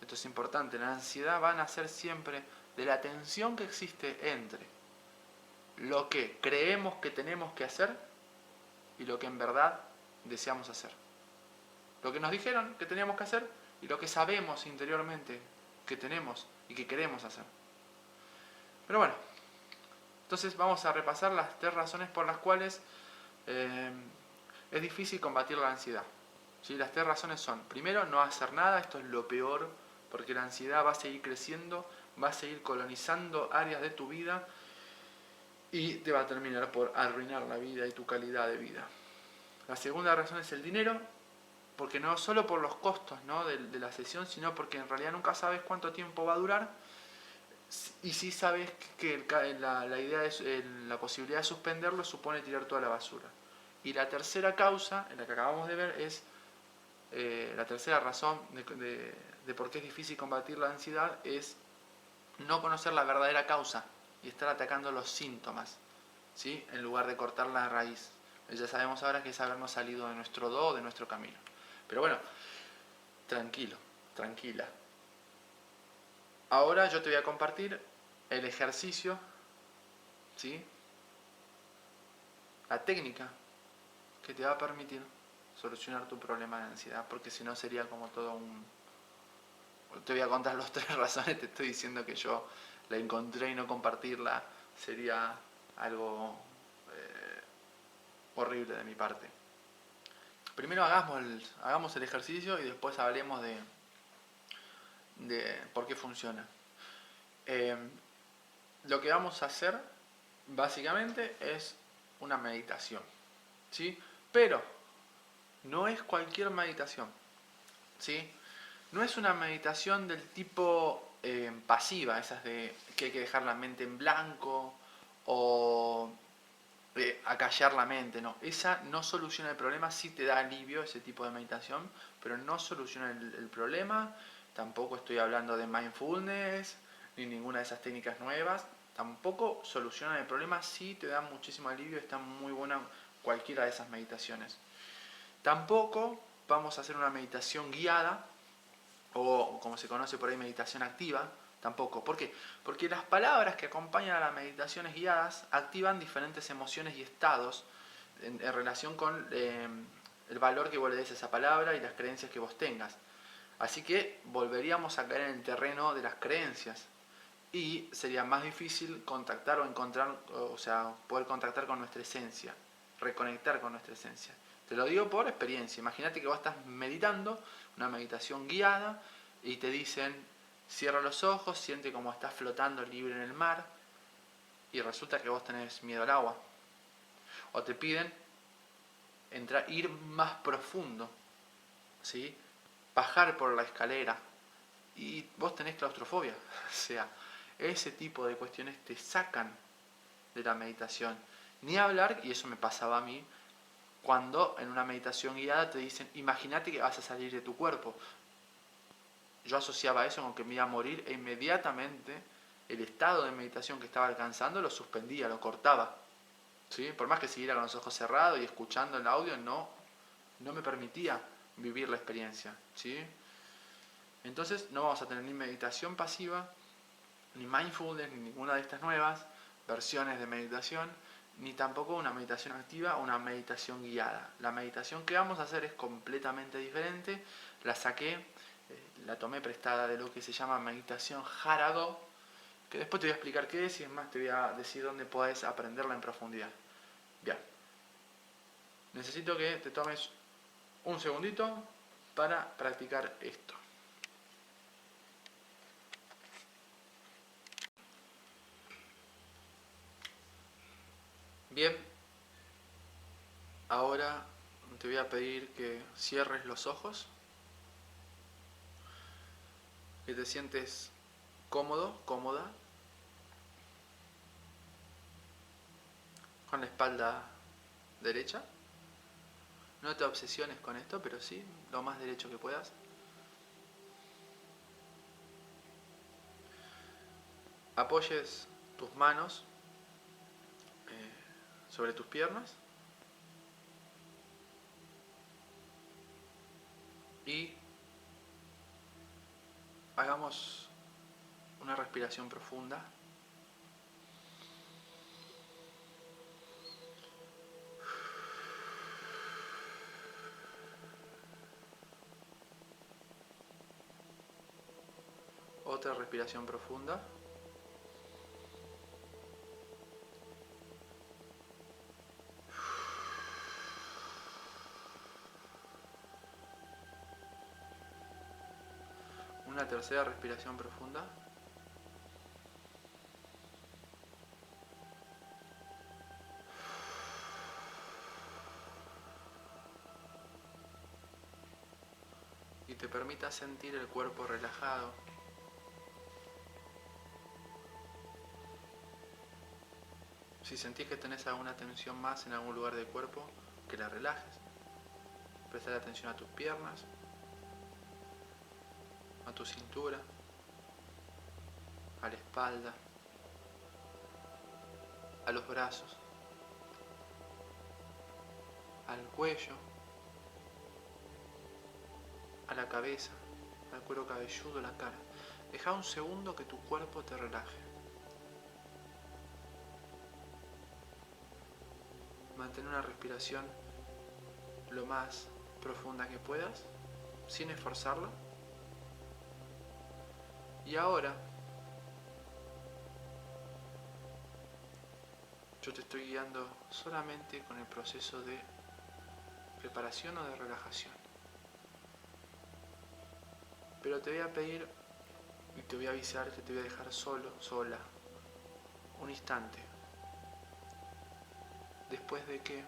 esto es importante, la ansiedad va a nacer siempre de la tensión que existe entre lo que creemos que tenemos que hacer y lo que en verdad deseamos hacer. Lo que nos dijeron que teníamos que hacer y lo que sabemos interiormente que tenemos y que queremos hacer. Pero bueno, entonces vamos a repasar las 3 razones por las cuales es difícil combatir la ansiedad. ¿Sí? Las 3 razones son: primero, no hacer nada, esto es lo peor, porque la ansiedad va a seguir creciendo, va a seguir colonizando áreas de tu vida y te va a terminar por arruinar la vida y tu calidad de vida. La segunda razón es el dinero, porque no solo por los costos, ¿no?, de la sesión, sino porque en realidad nunca sabes cuánto tiempo va a durar, y si sabes que la idea la posibilidad de suspenderlo supone tirar toda la basura. Y la tercera causa, en la que acabamos de ver, es la tercera razón de por qué es difícil combatir la ansiedad, es no conocer la verdadera causa y estar atacando los síntomas, ¿sí?, en lugar de cortar la raíz. Ya sabemos ahora que es habernos salido de nuestro do, de nuestro camino. Pero bueno, tranquilo, tranquila. Ahora yo te voy a compartir el ejercicio, ¿sí?, la técnica que te va a permitir solucionar tu problema de ansiedad, porque si no sería como todo un... Te voy a contar las 3 razones, te estoy diciendo que yo la encontré y no compartirla sería algo horrible de mi parte. Primero hagamos el ejercicio y después hablemos de por qué funciona. Lo que vamos a hacer básicamente es una meditación, ¿sí? Pero no es cualquier meditación, ¿sí? No es una meditación del tipo pasiva, esas de que hay que dejar la mente en blanco o acallar la mente, no. Esa no soluciona el problema, sí te da alivio ese tipo de meditación, pero no soluciona el problema. Tampoco estoy hablando de mindfulness ni ninguna de esas técnicas nuevas. Tampoco soluciona el problema, sí te da muchísimo alivio, está muy buena cualquiera de esas meditaciones. Tampoco vamos a hacer una meditación guiada, o como se conoce por ahí, meditación activa. Tampoco. ¿Por qué? Porque las palabras que acompañan a las meditaciones guiadas activan diferentes emociones y estados en relación con el valor que vos le des a esa palabra y las creencias que vos tengas. Así que volveríamos a caer en el terreno de las creencias y sería más difícil contactar o encontrar, o sea, poder contactar con nuestra esencia, reconectar con nuestra esencia. Te lo digo por experiencia. Imagínate que vos estás meditando, una meditación guiada, y te dicen: cierra los ojos, siente como estás flotando libre en el mar, y resulta que vos tenés miedo al agua. O te piden ir más profundo, ¿sí?, bajar por la escalera, y vos tenés claustrofobia. O sea, ese tipo de cuestiones te sacan de la meditación. Ni hablar, y eso me pasaba a mí, cuando en una meditación guiada te dicen: imagínate que vas a salir de tu cuerpo. Yo asociaba eso con que me iba a morir, e inmediatamente el estado de meditación que estaba alcanzando lo suspendía, lo cortaba, ¿sí? Por más que siguiera con los ojos cerrados y escuchando el audio, no me permitía vivir la experiencia, ¿sí? Entonces no vamos a tener ni meditación pasiva, ni mindfulness, ni ninguna de estas nuevas versiones de meditación, ni tampoco una meditación activa o una meditación guiada. La meditación que vamos a hacer es completamente diferente. La saqué, la tomé prestada de lo que se llama meditación Jara Do, que después te voy a explicar qué es, y es más, te voy a decir dónde podés aprenderla en profundidad. Bien, necesito que te tomes un segundito para practicar esto. Bien, ahora te voy a pedir que cierres los ojos, que te sientes cómodo, cómoda, con la espalda derecha. No te obsesiones con esto, pero sí, lo más derecho que puedas. Apoyes tus manos sobre tus piernas y hagamos una respiración profunda. Otra respiración profunda. Una tercera respiración profunda. Y te permita sentir el cuerpo relajado. Si sentís que tenés alguna tensión más en algún lugar del cuerpo, que la relajes. Prestar atención a tus piernas, a tu cintura, a la espalda, a los brazos, al cuello, a la cabeza, al cuero cabelludo, la cara. Deja un segundo que tu cuerpo te relaje. Mantén una respiración lo más profunda que puedas, sin esforzarlo. Y ahora, yo te estoy guiando solamente con el proceso de preparación o de relajación. Pero te voy a pedir y te voy a avisar que te voy a dejar solo, sola, un instante. Después de que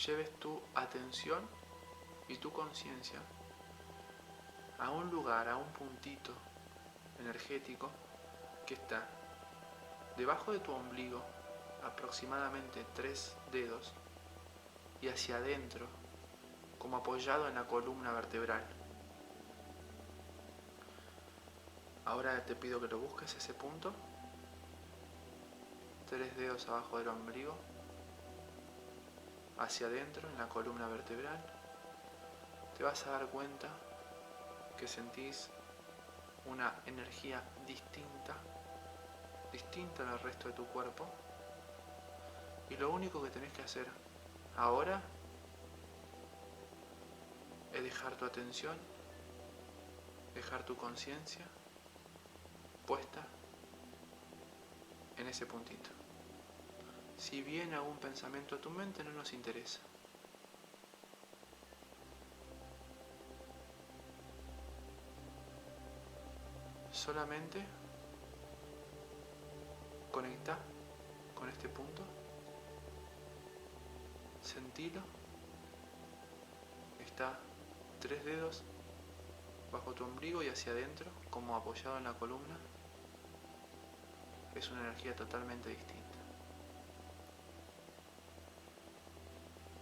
lleves tu atención y tu conciencia a un lugar, a un puntito energético que está debajo de tu ombligo, aproximadamente 3 dedos, y hacia adentro, como apoyado en la columna vertebral. Ahora te pido que lo busques ese punto, 3 dedos abajo del ombligo, hacia adentro en la columna vertebral. Te vas a dar cuenta que sentís una energía distinta al resto de tu cuerpo, y lo único que tenés que hacer ahora es dejar tu atención, dejar tu conciencia puesta en ese puntito. Si viene algún pensamiento a tu mente, no nos interesa. Solamente conecta con este punto, sentilo. Está 3 dedos bajo tu ombligo y hacia adentro, como apoyado en la columna. Es una energía totalmente distinta.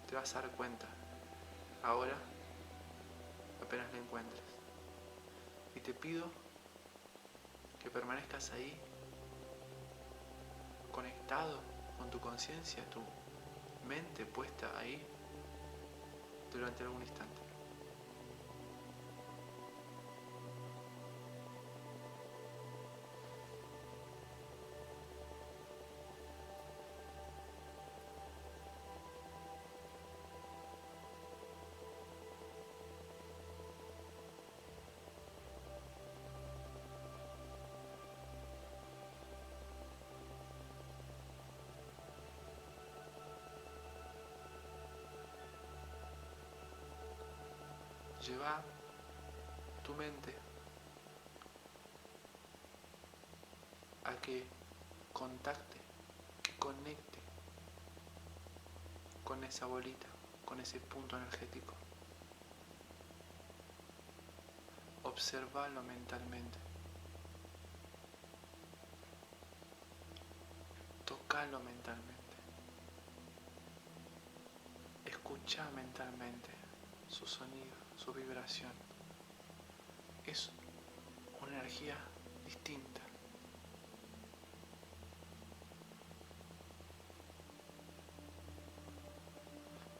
Te vas a dar cuenta ahora, apenas la encuentres. Y te pido que permanezcas ahí, conectado con tu conciencia, tu mente puesta ahí durante algún instante. Lleva tu mente a que contacte, que conecte con esa bolita, con ese punto energético. Obsérvalo mentalmente. Tócalo mentalmente. escucha mentalmente su sonido, su vibración. Es una energía distinta.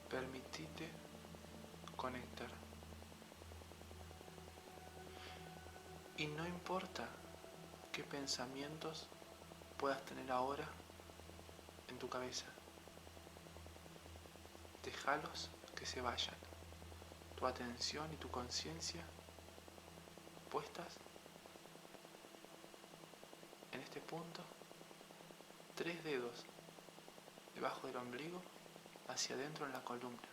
Permitite conectar. Y no importa qué pensamientos puedas tener ahora en tu cabeza. Déjalos que se vayan. Tu atención y tu conciencia puestas en este punto, 3 dedos debajo del ombligo, hacia adentro en la columna.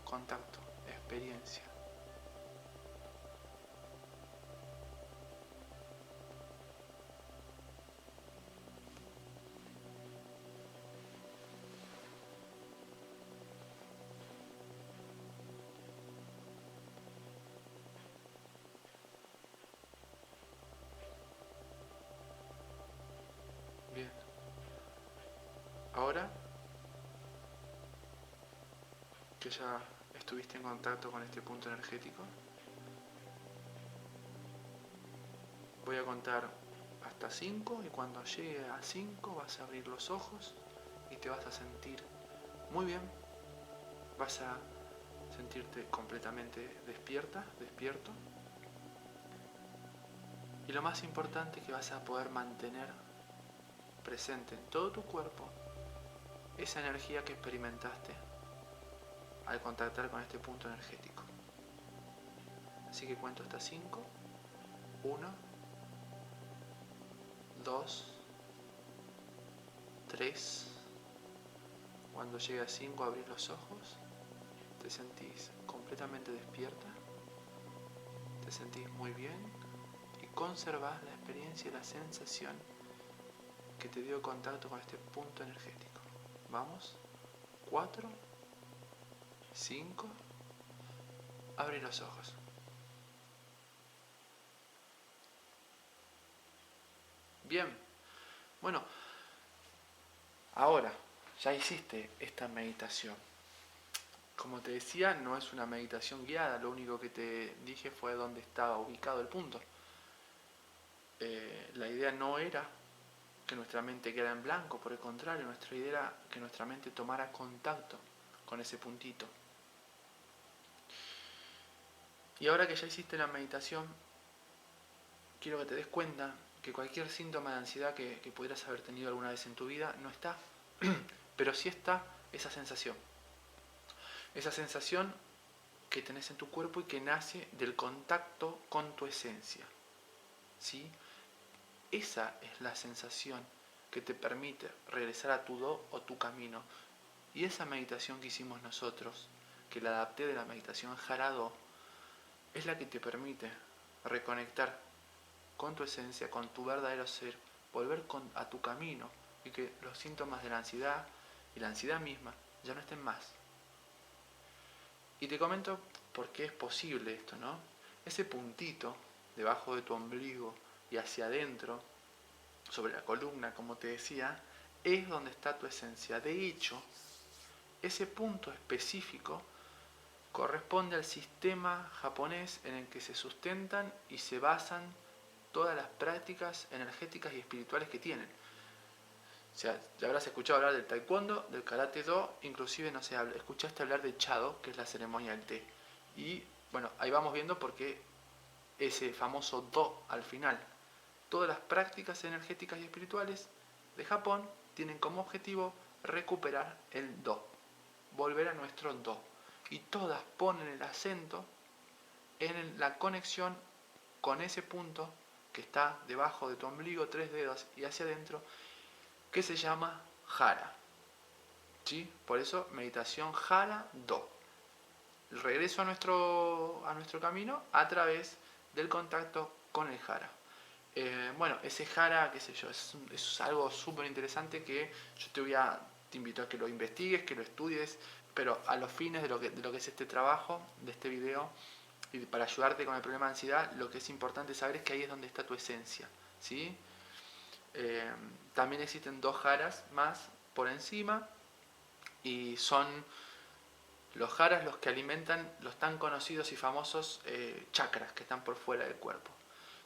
Contacto, experiencia. Bien. Ahora que ya estuviste en contacto con este punto energético, voy a contar hasta 5 y cuando llegue a 5 vas a abrir los ojos y te vas a sentir muy bien. Vas a sentirte completamente despierta, despierto. Y lo más importante es que vas a poder mantener presente en todo tu cuerpo esa energía que experimentaste al contactar con este punto energético. Así que cuento hasta 5. 1, 2, 3. Cuando llegue a 5 abrís los ojos, te sentís completamente despierta, te sentís muy bien y conservás la experiencia y la sensación que te dio contacto con este punto energético. Vamos, 4, 5, abrí los ojos. Bien, bueno, ahora ya hiciste esta meditación. Como te decía, no es una meditación guiada, lo único que te dije fue dónde estaba ubicado el punto. La idea no era que nuestra mente quedara en blanco, por el contrario, nuestra idea era que nuestra mente tomara contacto con ese puntito. Y ahora que ya hiciste la meditación, quiero que te des cuenta que cualquier síntoma de ansiedad que pudieras haber tenido alguna vez en tu vida no está, pero sí está esa sensación. Esa sensación que tenés en tu cuerpo y que nace del contacto con tu esencia. ¿Sí? Esa es la sensación que te permite regresar a tu do o tu camino. Y esa meditación que hicimos nosotros, que la adapté de la meditación Jara Do, es la que te permite reconectar con tu esencia, con tu verdadero ser, volver a tu camino y que los síntomas de la ansiedad y la ansiedad misma ya no estén más. Y te comento por qué es posible esto, ¿no? Ese puntito debajo de tu ombligo y hacia adentro, sobre la columna, como te decía, es donde está tu esencia. De hecho, ese punto específico corresponde al sistema japonés en el que se sustentan y se basan todas las prácticas energéticas y espirituales que tienen. O sea, ya habrás escuchado hablar del taekwondo, del karate do, inclusive, no sé, escuchaste hablar de chado, que es la ceremonia del té. Y bueno, ahí vamos viendo por qué ese famoso do al final. Todas las prácticas energéticas y espirituales de Japón tienen como objetivo recuperar el do, volver a nuestro do. Y todas ponen el acento en la conexión con ese punto que está debajo de tu ombligo, 3 dedos y hacia adentro, que se llama Jara. ¿Sí? Por eso, meditación Jara Do. El regreso a nuestro camino a través del contacto con el Jara. Bueno, ese Jara, qué sé yo, es algo súper interesante que yo te invito a que lo investigues, que lo estudies, pero a los fines de lo que es este trabajo, de este video, y para ayudarte con el problema de ansiedad, lo que es importante saber es que ahí es donde está tu esencia, ¿sí? También existen 2 jaras más por encima y son Los jaras, los que alimentan los tan conocidos y famosos chakras que están por fuera del cuerpo.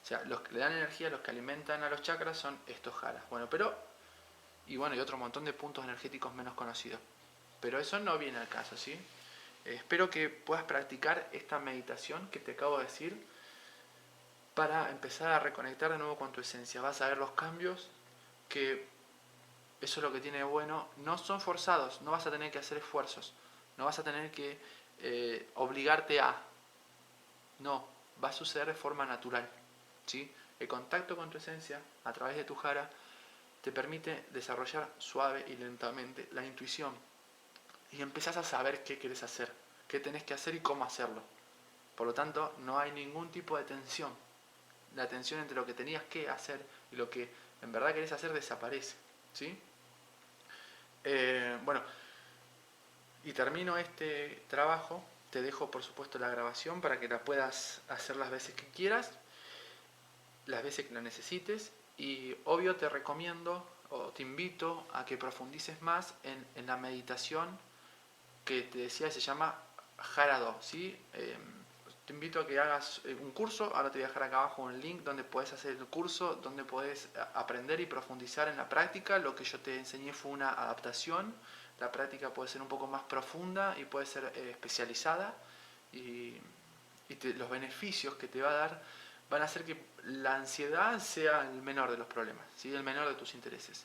O sea, los que le dan energía, los que alimentan a los chakras son estos jaras. Y otro montón de puntos energéticos menos conocidos. Pero eso no viene al caso, ¿sí? Espero que puedas practicar esta meditación que te acabo de decir para empezar a reconectar de nuevo con tu esencia. Vas a ver los cambios, que eso es lo que tiene de bueno. No son forzados, no vas a tener que hacer esfuerzos, no vas a tener que obligarte a. No, va a suceder de forma natural, ¿sí? El contacto con tu esencia a través de tu jara te permite desarrollar suave y lentamente la intuición y empezás a saber qué querés hacer, qué tenés que hacer y cómo hacerlo. Por lo tanto, no hay ningún tipo de tensión. La tensión entre lo que tenías que hacer y lo que en verdad querés hacer desaparece, ¿sí? Y termino este trabajo. Te dejo, por supuesto, la grabación para que la puedas hacer las veces que quieras, las veces que la necesites. Y obvio te recomiendo o te invito a que profundices más en la meditación que te decía, se llama Jara 2, ¿sí? Te invito a que hagas un curso. Ahora te voy a dejar acá abajo un link donde puedes hacer el curso, donde puedes aprender y profundizar en la práctica. Lo que yo te enseñé fue una adaptación. La práctica puede ser un poco más profunda y puede ser especializada. Los beneficios que te va a dar van a hacer que la ansiedad sea el menor de los problemas, ¿sí? El menor de tus intereses.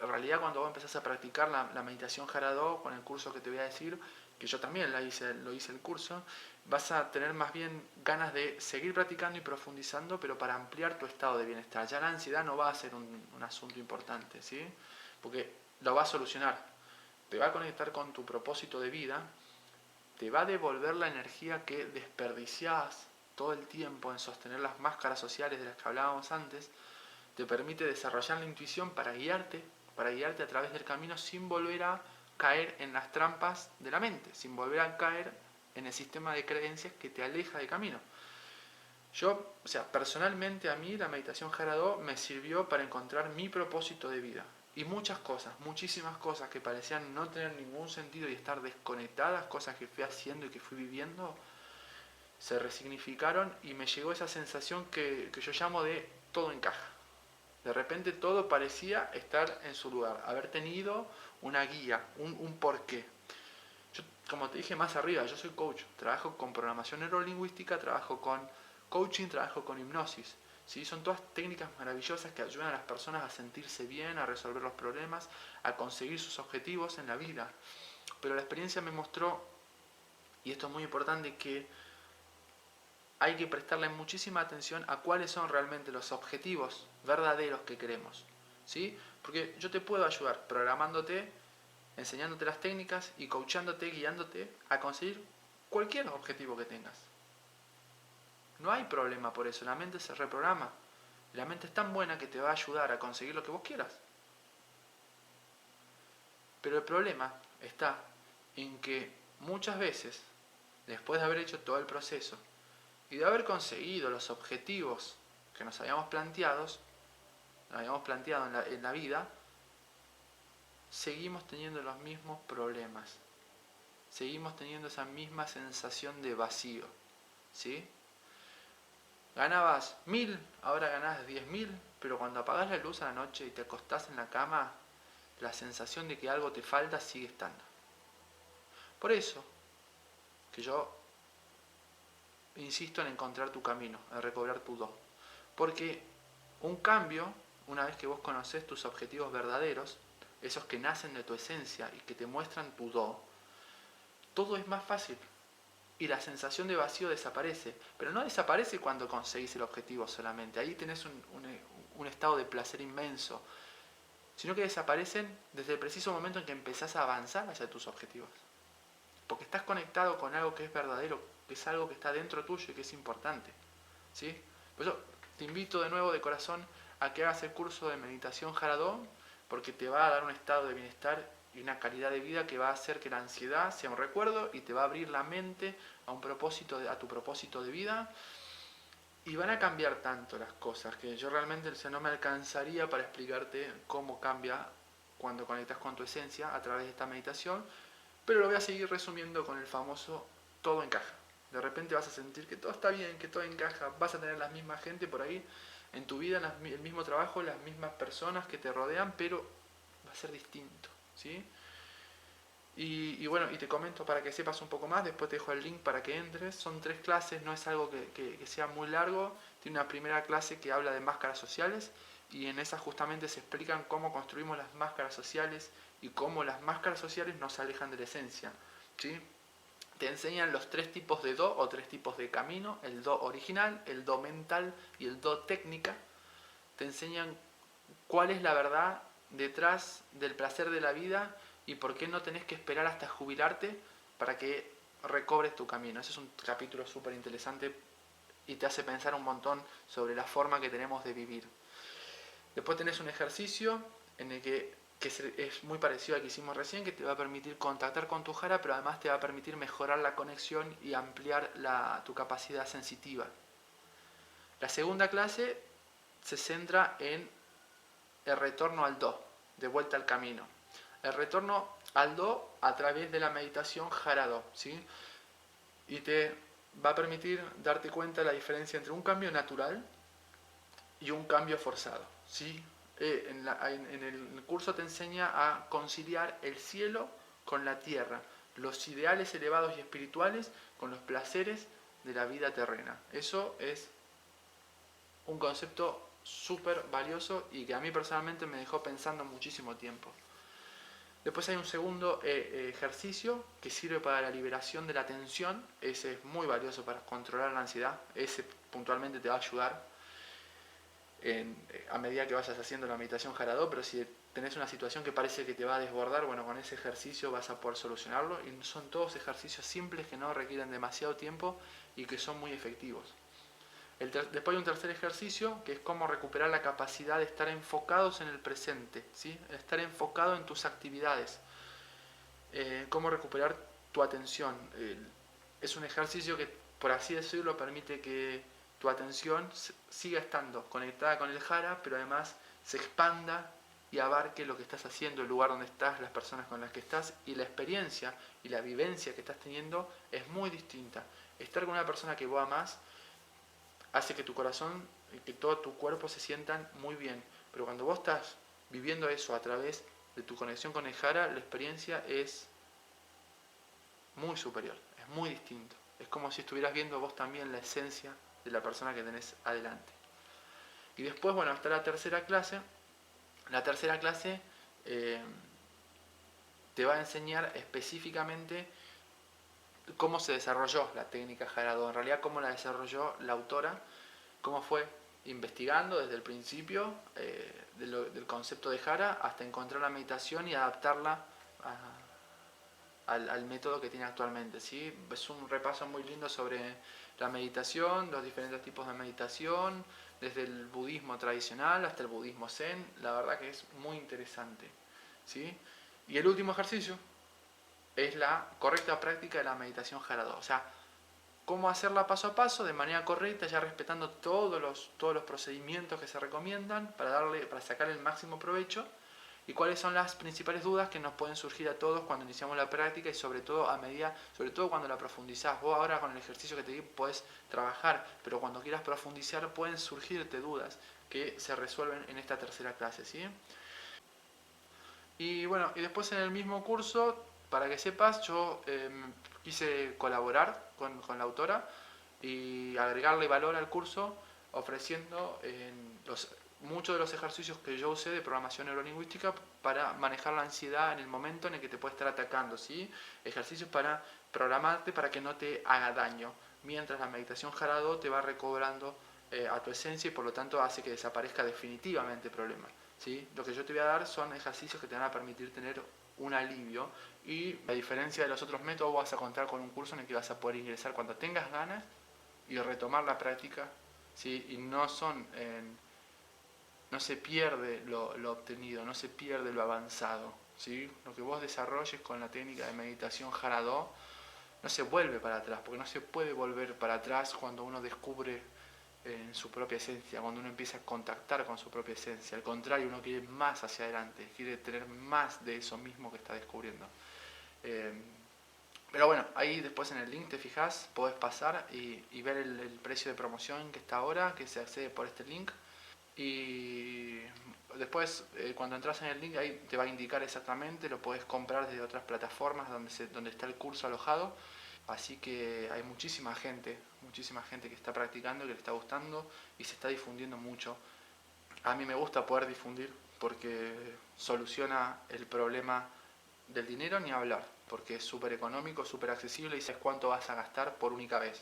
En realidad, cuando vos empezás a practicar la meditación Jara 2 con el curso que te voy a decir, que yo también lo hice el curso, vas a tener más bien ganas de seguir practicando y profundizando, pero para ampliar tu estado de bienestar. Ya la ansiedad no va a ser un asunto importante, ¿sí? Porque lo va a solucionar. Te va a conectar con tu propósito de vida, te va a devolver la energía que desperdiciás todo el tiempo en sostener las máscaras sociales de las que hablábamos antes. Te permite desarrollar la intuición para guiarte a través del camino sin volver a caer en las trampas de la mente, sin volver a caer en el sistema de creencias que te aleja del camino. Personalmente a mí la meditación Jara 2 me sirvió para encontrar mi propósito de vida. Y muchas cosas, muchísimas cosas que parecían no tener ningún sentido y estar desconectadas, cosas que fui haciendo y que fui viviendo, se resignificaron y me llegó esa sensación que yo llamo de todo encaja. De repente todo parecía estar en su lugar, haber tenido una guía, un porqué. Yo, como te dije más arriba, yo soy coach, trabajo con programación neurolingüística, trabajo con coaching, trabajo con hipnosis. ¿Sí? Son todas técnicas maravillosas que ayudan a las personas a sentirse bien, a resolver los problemas, a conseguir sus objetivos en la vida. Pero la experiencia me mostró, y esto es muy importante, que hay que prestarle muchísima atención a cuáles son realmente los objetivos verdaderos que queremos, ¿sí? Porque yo te puedo ayudar programándote, enseñándote las técnicas y coachándote, guiándote a conseguir cualquier objetivo que tengas. No hay problema por eso, la mente se reprograma. La mente es tan buena que te va a ayudar a conseguir lo que vos quieras. Pero el problema está en que muchas veces, después de haber hecho todo el proceso y de haber conseguido los objetivos que nos habíamos planteado en la vida, seguimos teniendo los mismos problemas. Seguimos teniendo esa misma sensación de vacío, ¿sí? Ganabas 1000, ahora ganás 10.000, pero cuando apagás la luz a la noche y te acostás en la cama, la sensación de que algo te falta sigue estando. Por eso que yo insisto en encontrar tu camino, en recobrar tu do. Porque un cambio, una vez que vos conocés tus objetivos verdaderos, esos que nacen de tu esencia y que te muestran tu do, todo es más fácil. Y la sensación de vacío desaparece. Pero no desaparece cuando conseguís el objetivo solamente. Ahí tenés un estado de placer inmenso. Sino que desaparecen desde el preciso momento en que empezás a avanzar hacia tus objetivos. Porque estás conectado con algo que es verdadero, que es algo que está dentro tuyo y que es importante, ¿sí? Por eso te invito de nuevo de corazón a que hagas el curso de meditación Jara 2, porque te va a dar un estado de bienestar y una calidad de vida que va a hacer que la ansiedad sea un recuerdo y te va a abrir la mente a tu propósito de vida. Y van a cambiar tanto las cosas que yo realmente no me alcanzaría para explicarte cómo cambia cuando conectas con tu esencia a través de esta meditación. pero lo voy a seguir resumiendo con el famoso todo encaja. De repente vas a sentir que todo está bien, que todo encaja, vas a tener la misma gente por ahí en tu vida, el mismo trabajo, las mismas personas que te rodean, pero va a ser distinto, ¿sí? Y bueno, y te comento para que sepas un poco más, después te dejo el link para que entres. Son 3 clases, no es algo que sea muy largo. Tiene una primera clase que habla de máscaras sociales y en esa justamente se explican cómo construimos las máscaras sociales y cómo las máscaras sociales nos alejan de la esencia, ¿sí? Te enseñan los 3 tipos de do o 3 tipos de camino, el do original, el do mental y el do técnica. Te enseñan cuál es la verdad detrás del placer de la vida y por qué no tenés que esperar hasta jubilarte para que recobres tu camino. Ese es un capítulo súper interesante y te hace pensar un montón sobre la forma que tenemos de vivir. Después tenés un ejercicio en el que es muy parecido al que hicimos recién, que te va a permitir contactar con tu jara, pero además te va a permitir mejorar la conexión y ampliar tu capacidad sensitiva. La segunda clase se centra en el retorno al do, de vuelta al camino. El retorno al do a través de la meditación jara do, ¿sí? Y te va a permitir darte cuenta de la diferencia entre un cambio natural y un cambio forzado, ¿sí? En el curso te enseña a conciliar el cielo con la tierra, los ideales elevados y espirituales con los placeres de la vida terrena. Eso es un concepto súper valioso y que a mí personalmente me dejó pensando muchísimo tiempo. Después hay un segundo ejercicio que sirve para la liberación de la tensión. Ese es muy valioso para controlar la ansiedad. Ese puntualmente te va a ayudar a medida que vayas haciendo la meditación jara do, pero si tenés una situación que parece que te va a desbordar, bueno, con ese ejercicio vas a poder solucionarlo. Y son todos ejercicios simples que no requieren demasiado tiempo y que son muy efectivos. Después hay un tercer ejercicio que es cómo recuperar la capacidad de estar enfocados en el presente, ¿sí? Estar enfocado en tus actividades, cómo recuperar tu atención. Es un ejercicio que, por así decirlo, permite que tu atención siga estando conectada con el jara, pero además se expanda y abarque lo que estás haciendo, el lugar donde estás, las personas con las que estás, y la experiencia y la vivencia que estás teniendo es muy distinta. Estar con una persona que vos amás hace que tu corazón y que todo tu cuerpo se sientan muy bien. Pero cuando vos estás viviendo eso a través de tu conexión con el jara, la experiencia es muy superior, es muy distinto. Es como si estuvieras viendo vos también la esencia de la persona que tenés adelante. Y después, bueno, está la tercera clase. La tercera clase te va a enseñar específicamente cómo se desarrolló la técnica jara do, en realidad cómo la desarrolló la autora, cómo fue investigando desde el principio del concepto de jara hasta encontrar la meditación y adaptarla al método que tiene actualmente, ¿sí? Es un repaso muy lindo sobre la meditación, los diferentes tipos de meditación, desde el budismo tradicional hasta el budismo zen. La verdad que es muy interesante, ¿sí? Y el último ejercicio es la correcta práctica de la meditación jara do, o sea, cómo hacerla paso a paso de manera correcta, ya respetando todos los procedimientos que se recomiendan para sacar el máximo provecho, y cuáles son las principales dudas que nos pueden surgir a todos cuando iniciamos la práctica y sobre todo cuando la profundizás. Vos ahora con el ejercicio que te di podés trabajar, pero cuando quieras profundizar pueden surgirte dudas que se resuelven en esta tercera clase, ¿sí? Y bueno, y después en el mismo curso, para que sepas, yo quise colaborar con la autora y agregarle valor al curso ofreciendo muchos de los ejercicios que yo usé de programación neurolingüística para manejar la ansiedad en el momento en el que te puede estar atacando, ¿sí? Ejercicios para programarte para que no te haga daño, mientras la meditación jara do te va recobrando a tu esencia y por lo tanto hace que desaparezca definitivamente el problema, ¿sí? Lo que yo te voy a dar son ejercicios que te van a permitir tener un alivio y a diferencia de los otros métodos vas a contar con un curso en el que vas a poder ingresar cuando tengas ganas y retomar la práctica, ¿sí? Y no se pierde lo obtenido, no se pierde lo avanzado, ¿sí? Lo que vos desarrolles con la técnica de meditación jara do no se vuelve para atrás, porque no se puede volver para atrás cuando uno descubre en su propia esencia, cuando uno empieza a contactar con su propia esencia. Al contrario, uno quiere más hacia adelante, quiere tener más de eso mismo que está descubriendo. Eh, pero bueno, ahí después en el link te fijas, podés pasar y ver el precio de promoción que está ahora, que se accede por este link. Y después, cuando entras en el link, ahí te va a indicar exactamente, lo puedes comprar desde otras plataformas donde está el curso alojado. Así que hay muchísima gente que está practicando, que le está gustando y se está difundiendo mucho. A mí me gusta poder difundir porque soluciona el problema del dinero ni hablar, porque es súper económico, súper accesible y sabes cuánto vas a gastar por única vez.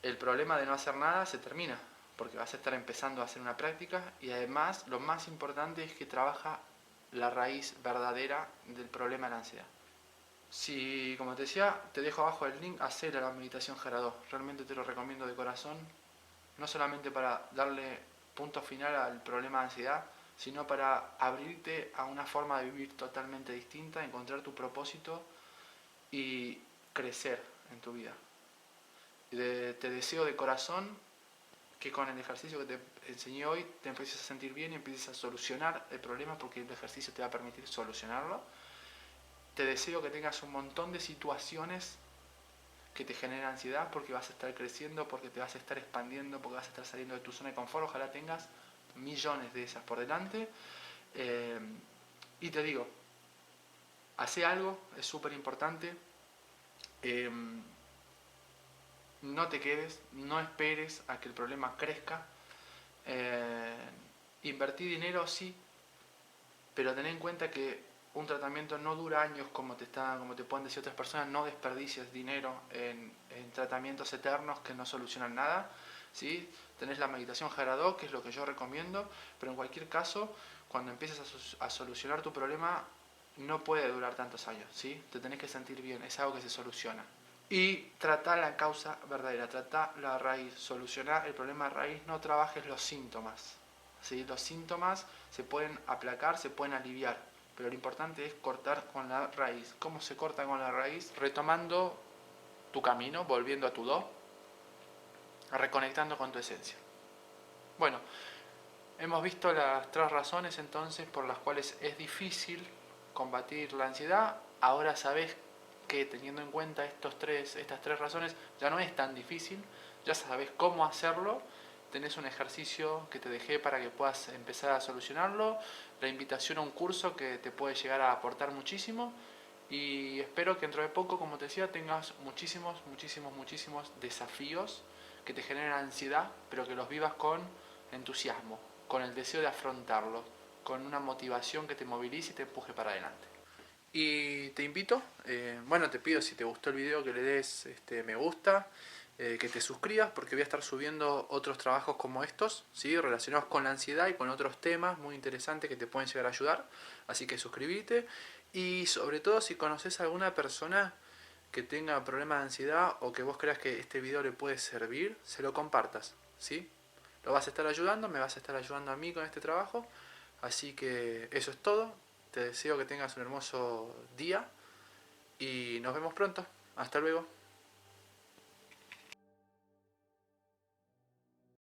El problema de no hacer nada se termina, porque vas a estar empezando a hacer una práctica y además lo más importante es que trabaja la raíz verdadera del problema de la ansiedad. Si, como te decía, te dejo abajo el link, hacer la meditación Jara 2. Realmente te lo recomiendo de corazón, no solamente para darle punto final al problema de ansiedad, sino para abrirte a una forma de vivir totalmente distinta, encontrar tu propósito y crecer en tu vida. Te deseo de corazón que con el ejercicio que te enseñé hoy te empieces a sentir bien y empieces a solucionar el problema, porque el ejercicio te va a permitir solucionarlo. Te deseo que tengas un montón de situaciones que te generan ansiedad, porque vas a estar creciendo, porque te vas a estar expandiendo, porque vas a estar saliendo de tu zona de confort. Ojalá tengas millones de esas por delante. Eh, y te digo, hace algo, es súper importante. Eh, no te quedes, no esperes a que el problema crezca. Eh, Invertí dinero, sí, pero ten en cuenta que un tratamiento no dura años como te pueden decir otras personas. No desperdicies dinero en tratamientos eternos que no solucionan nada, ¿sí? Tenés la meditación Jara 2, que es lo que yo recomiendo, pero en cualquier caso, cuando empieces a solucionar tu problema, no puede durar tantos años, ¿sí? Te tenés que sentir bien, es algo que se soluciona. Y trata la causa verdadera, trata la raíz, solucionar el problema de raíz, no trabajes los síntomas. ¿Sí? Los síntomas se pueden aplacar, se pueden aliviar, pero lo importante es cortar con la raíz. ¿Cómo se corta con la raíz? Retomando tu camino, volviendo a tu do, reconectando con tu esencia. Bueno, hemos visto las 3 razones entonces por las cuales es difícil combatir la ansiedad. Ahora sabes que teniendo en cuenta estas 3 razones ya no es tan difícil, ya sabes cómo hacerlo. Tenés un ejercicio que te dejé para que puedas empezar a solucionarlo, la invitación a un curso que te puede llegar a aportar muchísimo, y espero que dentro de poco, como te decía, tengas muchísimos desafíos que te generen ansiedad, pero que los vivas con entusiasmo, con el deseo de afrontarlos, con una motivación que te movilice y te empuje para adelante. Y te invito, bueno, te pido, si te gustó el video, que le des me gusta, que te suscribas, porque voy a estar subiendo otros trabajos como estos, ¿sí? Relacionados con la ansiedad y con otros temas muy interesantes que te pueden llegar a ayudar. Así que suscríbete, y sobre todo si conoces a alguna persona que tenga problemas de ansiedad o que vos creas que este video le puede servir, se lo compartas, ¿sí? Lo vas a estar ayudando, me vas a estar ayudando a mí con este trabajo. Así que eso es todo. Te deseo que tengas un hermoso día y nos vemos pronto. Hasta luego.